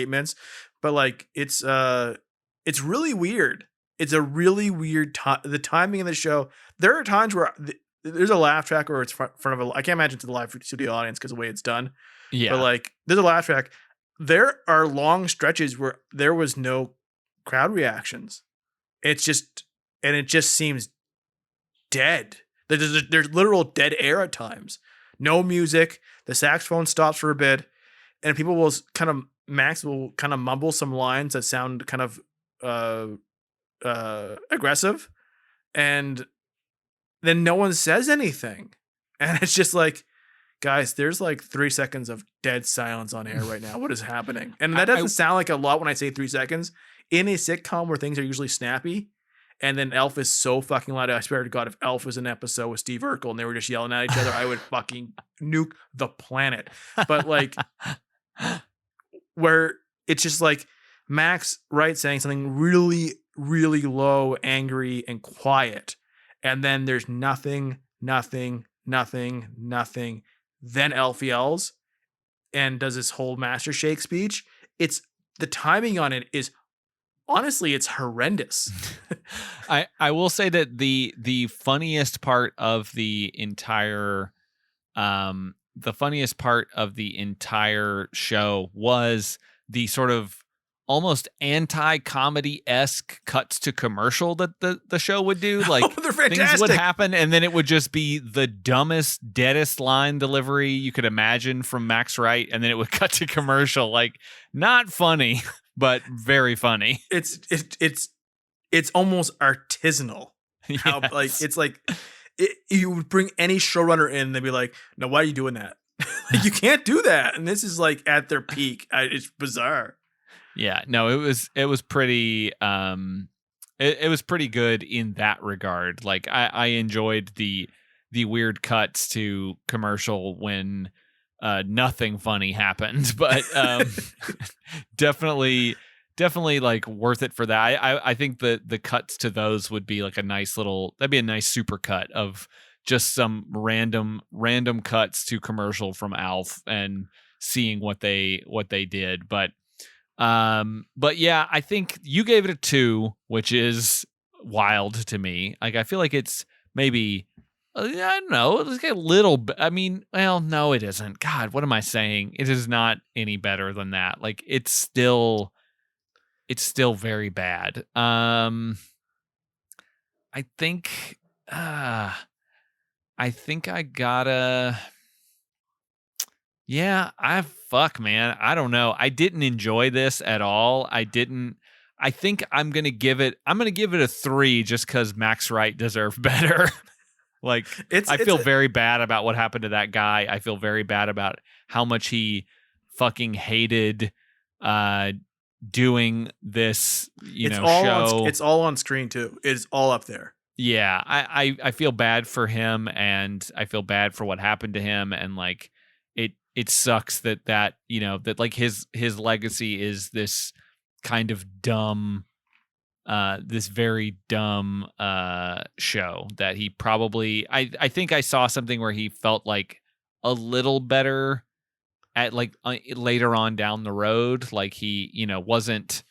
S2: minutes, but like it's really weird. It's a really weird the timing of the show. There are times where there's a laugh track or it's front of I can't imagine to the live studio audience because of the way it's done.
S1: Yeah.
S2: But like there's a laugh track. There are long stretches where there was no crowd reactions. It just seems dead. There's literal dead air at times. No music. The saxophone stops for a bit, and people will Max will kind of mumble some lines that sound kind of aggressive, and then no one says anything, and it's just like, guys, there's like 3 seconds of dead silence on air right now. What is happening? And that doesn't sound like a lot when I say 3 seconds. In a sitcom where things are usually snappy, and then Elf is so fucking loud. I swear to God, if Elf was an episode with Steve Urkel and they were just yelling at each other, I would fucking nuke the planet. But like, where it's just like Max Wright saying something really, really low, angry, and quiet, and then there's nothing. Then Elf yells and does this whole Master Shake speech. It's the timing on it is honestly, it's horrendous.
S1: I will say that the funniest part of the entire show was the sort of almost anti-comedy-esque cuts to commercial that the show would do. Like,
S2: they're fantastic.
S1: Things would happen, and then it would just be the dumbest, deadest line delivery you could imagine from Max Wright, and then it would cut to commercial. Like, not funny, but very funny.
S2: It's almost artisanal. How, yes. Like, it's like you would bring any showrunner in, and they'd be like, "No, why are you doing that? Like, you can't do that." And this is like at their peak. It's bizarre.
S1: Yeah, no, it was pretty it was pretty good in that regard. Like I enjoyed the weird cuts to commercial when nothing funny happened, but definitely like worth it for that. I think the cuts to those would be like that'd be a nice super cut of just some random cuts to commercial from Alf and seeing what they did. But yeah, I think you gave it a 2, which is wild to me. Like, I feel like it's maybe, I don't know, it's like a little bit. I mean, well, no, it isn't. God, what am I saying? It is not any better than that. Like, it's still very bad. I think I gotta. Yeah, man. I don't know. I didn't enjoy this at all. I think I'm going to give it a 3 just cuz Max Wright deserved better. Like, I feel very bad about what happened to that guy. I feel very bad about how much he fucking hated doing this, show.
S2: It's all on screen too. It's all up there.
S1: Yeah, I feel bad for him, and I feel bad for what happened to him, and like it sucks that like his legacy is this kind of dumb this very dumb show that he probably I think I saw something where he felt like a little better at like later on down the road, like he, wasn't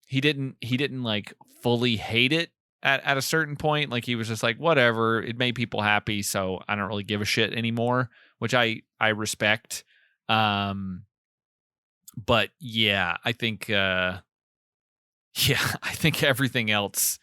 S1: he didn't like fully hate it at a certain point, like he was just like whatever, it made people happy, so I don't really give a shit anymore, which I respect. But yeah, I think I think everything else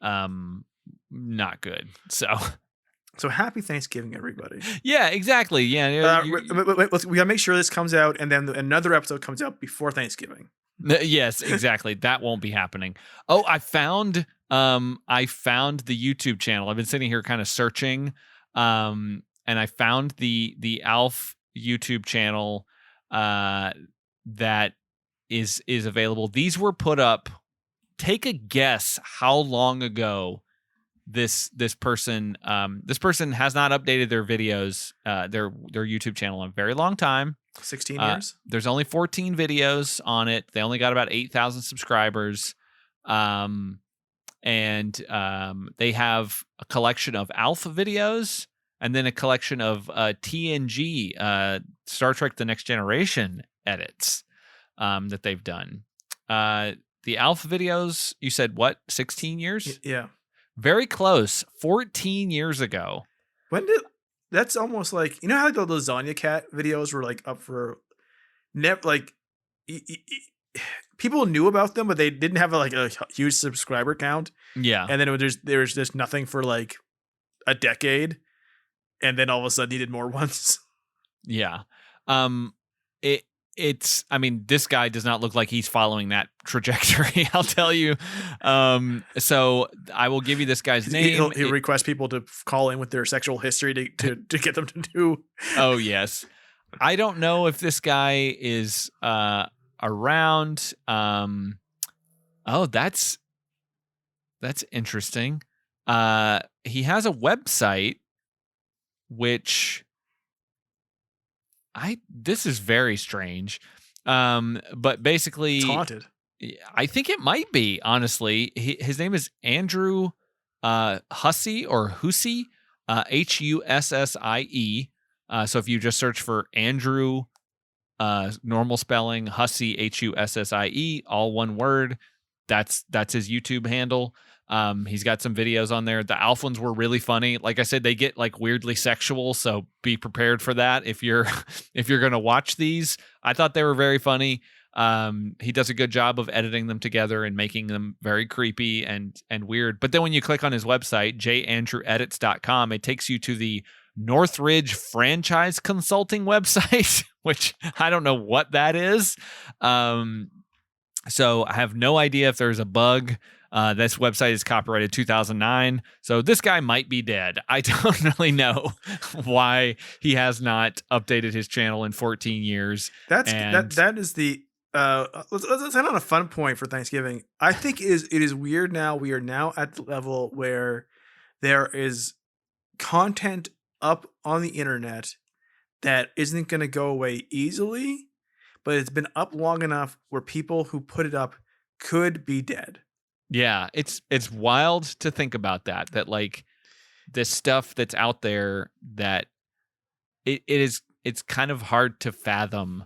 S1: not good.
S2: So happy Thanksgiving, everybody.
S1: Yeah, exactly. Yeah.
S2: We gotta make sure this comes out, and then another episode comes out before Thanksgiving.
S1: Yes, exactly. That won't be happening. Oh, I found the YouTube channel. I've been sitting here kind of searching, and I found the ALF YouTube channel that is available. These were put up. Take a guess how long ago this person has not updated their videos, their YouTube channel in a very long time.
S2: 16 years.
S1: There's only 14 videos on it. They only got about 8,000 subscribers. And they have a collection of alpha videos and then a collection of TNG, Star Trek The Next Generation edits that they've done. The alpha videos, you said what, 16 years?
S2: Yeah.
S1: Very close. 14 years ago.
S2: That's almost like, you know how the Lasagna Cat videos were like up for people knew about them, but they didn't have like a huge subscriber count.
S1: Yeah.
S2: And then there was just nothing for like a decade. And then all of a sudden needed more ones.
S1: Yeah. I mean, this guy does not look like he's following that trajectory, I'll tell you. So I will give you this guy's name.
S2: He'll request people to call in with their sexual history to get them to do.
S1: Oh, yes. I don't know if this guy is around. Oh, that's interesting. He has a website, which this is very strange. But basically
S2: it's haunted.
S1: I think it might be, honestly. His name is Andrew Hussey or Hussie, Hussie. So if you just search for Andrew, normal spelling, Hussey, Hussie, all one word, that's his YouTube handle. He's got some videos on there. The ALF ones were really funny. Like I said, they get like weirdly sexual, so be prepared for that if you're gonna watch these. I thought they were very funny. He does a good job of editing them together and making them very creepy and weird. But then when you click on his website, jandrewedits.com, it takes you to the Northridge Franchise Consulting website, which I don't know what that is. So I have no idea if there's a bug. This website is copyrighted 2009, so this guy might be dead. I don't really know why he has not updated his channel in 14 years.
S2: That is the let's end on a fun point for Thanksgiving. I think it is weird now. We are now at the level where there is content up on the internet that isn't going to go away easily, but it's been up long enough where people who put it up could be dead.
S1: Yeah, it's wild to think about that like this stuff that's out there, that it's kind of hard to fathom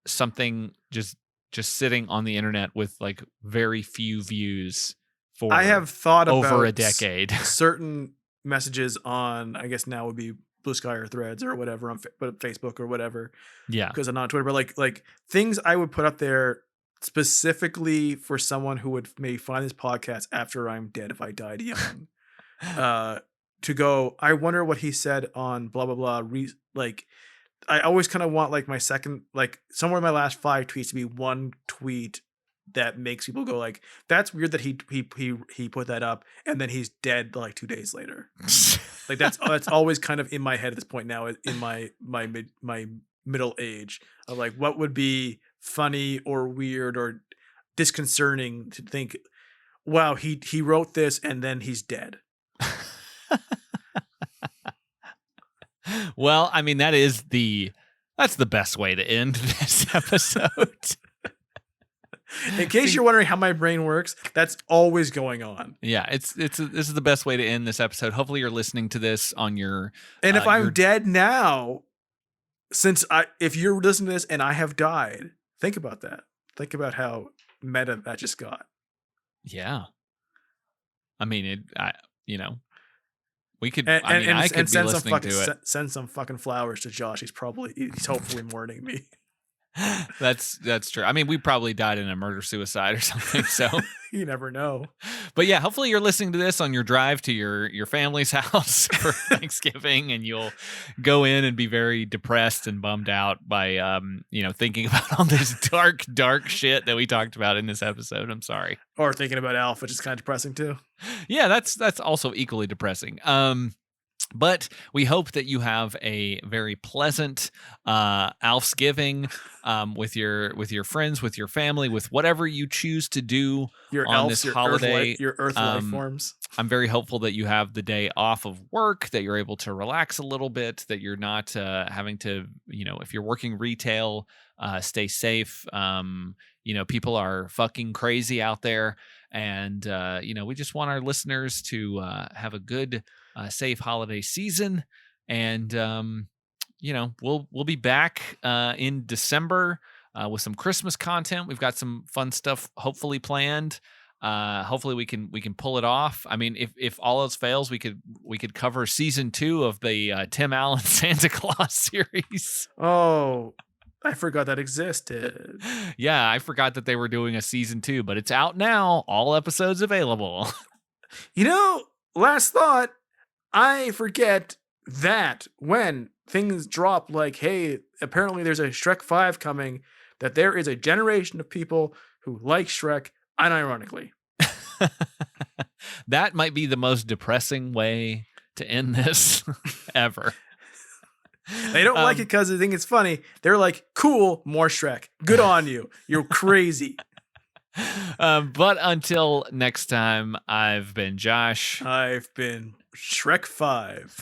S1: something just sitting on the internet with like very few views for
S2: I have thought
S1: over
S2: about
S1: a decade.
S2: Certain messages on, I guess now would be Blue Sky or Threads or whatever on Facebook or whatever.
S1: Yeah,
S2: because I'm not on Twitter, but like things I would put up there specifically for someone who would maybe find this podcast after I'm dead if I died young. To go, I wonder what he said on blah blah blah. Like, I always kind of want like my second, like somewhere in my last 5 tweets to be one tweet that makes people go like, that's weird that he put that up and then he's dead like 2 days later. Like that's always kind of in my head at this point now in my middle age of like, what would be funny or weird or disconcerting to think, wow, he wrote this and then he's dead.
S1: Well, I mean, that's the best way to end this episode.
S2: In case you're wondering how my brain works, that's always going on.
S1: Yeah, this is the best way to end this episode. Hopefully you're listening to this on your...
S2: And if I'm dead now, if you're listening to this and I have died, think about that. Think about how meta that just got.
S1: Yeah. I mean, we could...
S2: I could be
S1: listening to it.
S2: Send some fucking flowers to Josh. He's hopefully mourning me.
S1: That's true. I mean, we probably died in a murder-suicide or something, so...
S2: You never know.
S1: But yeah, hopefully you're listening to this on your drive to your family's house for Thanksgiving, and you'll go in and be very depressed and bummed out by thinking about all this dark shit that we talked about in this episode. I'm sorry.
S2: Or thinking about ALF, which is kind of depressing too.
S1: Yeah, that's also equally depressing. But we hope that you have a very pleasant Alfsgiving with your friends, with your family, with whatever you choose to do on this holiday.
S2: Your Earth life forms.
S1: I'm very hopeful that you have the day off of work, that you're able to relax a little bit, that you're not having to, if you're working retail, stay safe. People are fucking crazy out there. And, we just want our listeners to have a good, safe holiday season. And, we'll be back in December with some Christmas content. We've got some fun stuff hopefully planned. Hopefully we can pull it off. I mean, if all else fails, we could cover season 2 of the Tim Allen Santa Claus series.
S2: Oh, I forgot that existed.
S1: Yeah, I forgot that they were doing a season 2, but it's out now. All episodes available.
S2: Last thought, I forget that when things drop like, hey, apparently there's a Shrek 5 coming, that there is a generation of people who like Shrek, unironically.
S1: That might be the most depressing way to end this ever.
S2: They don't like it because they think it's funny. They're like, cool, more Shrek. Good on you. You're crazy.
S1: But until next time, I've been Josh.
S2: I've been Shrek 5.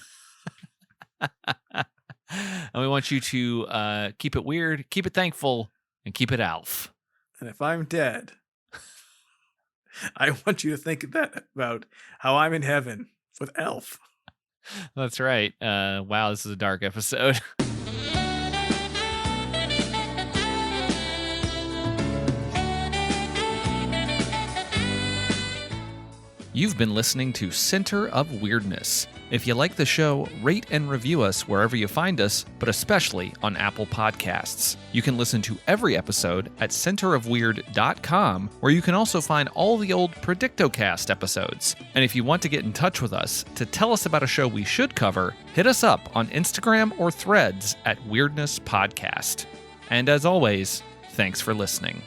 S1: And we want you to keep it weird, keep it thankful, and keep it Alf.
S2: And if I'm dead, I want you to think about how I'm in heaven with Elf.
S1: That's right. Wow, this is a dark episode. You've been listening to Center of Weirdness. If you like the show, rate and review us wherever you find us, but especially on Apple Podcasts. You can listen to every episode at centerofweird.com, where you can also find all the old Predictocast episodes. And if you want to get in touch with us to tell us about a show we should cover, hit us up on Instagram or Threads at Weirdness Podcast. And as always, thanks for listening.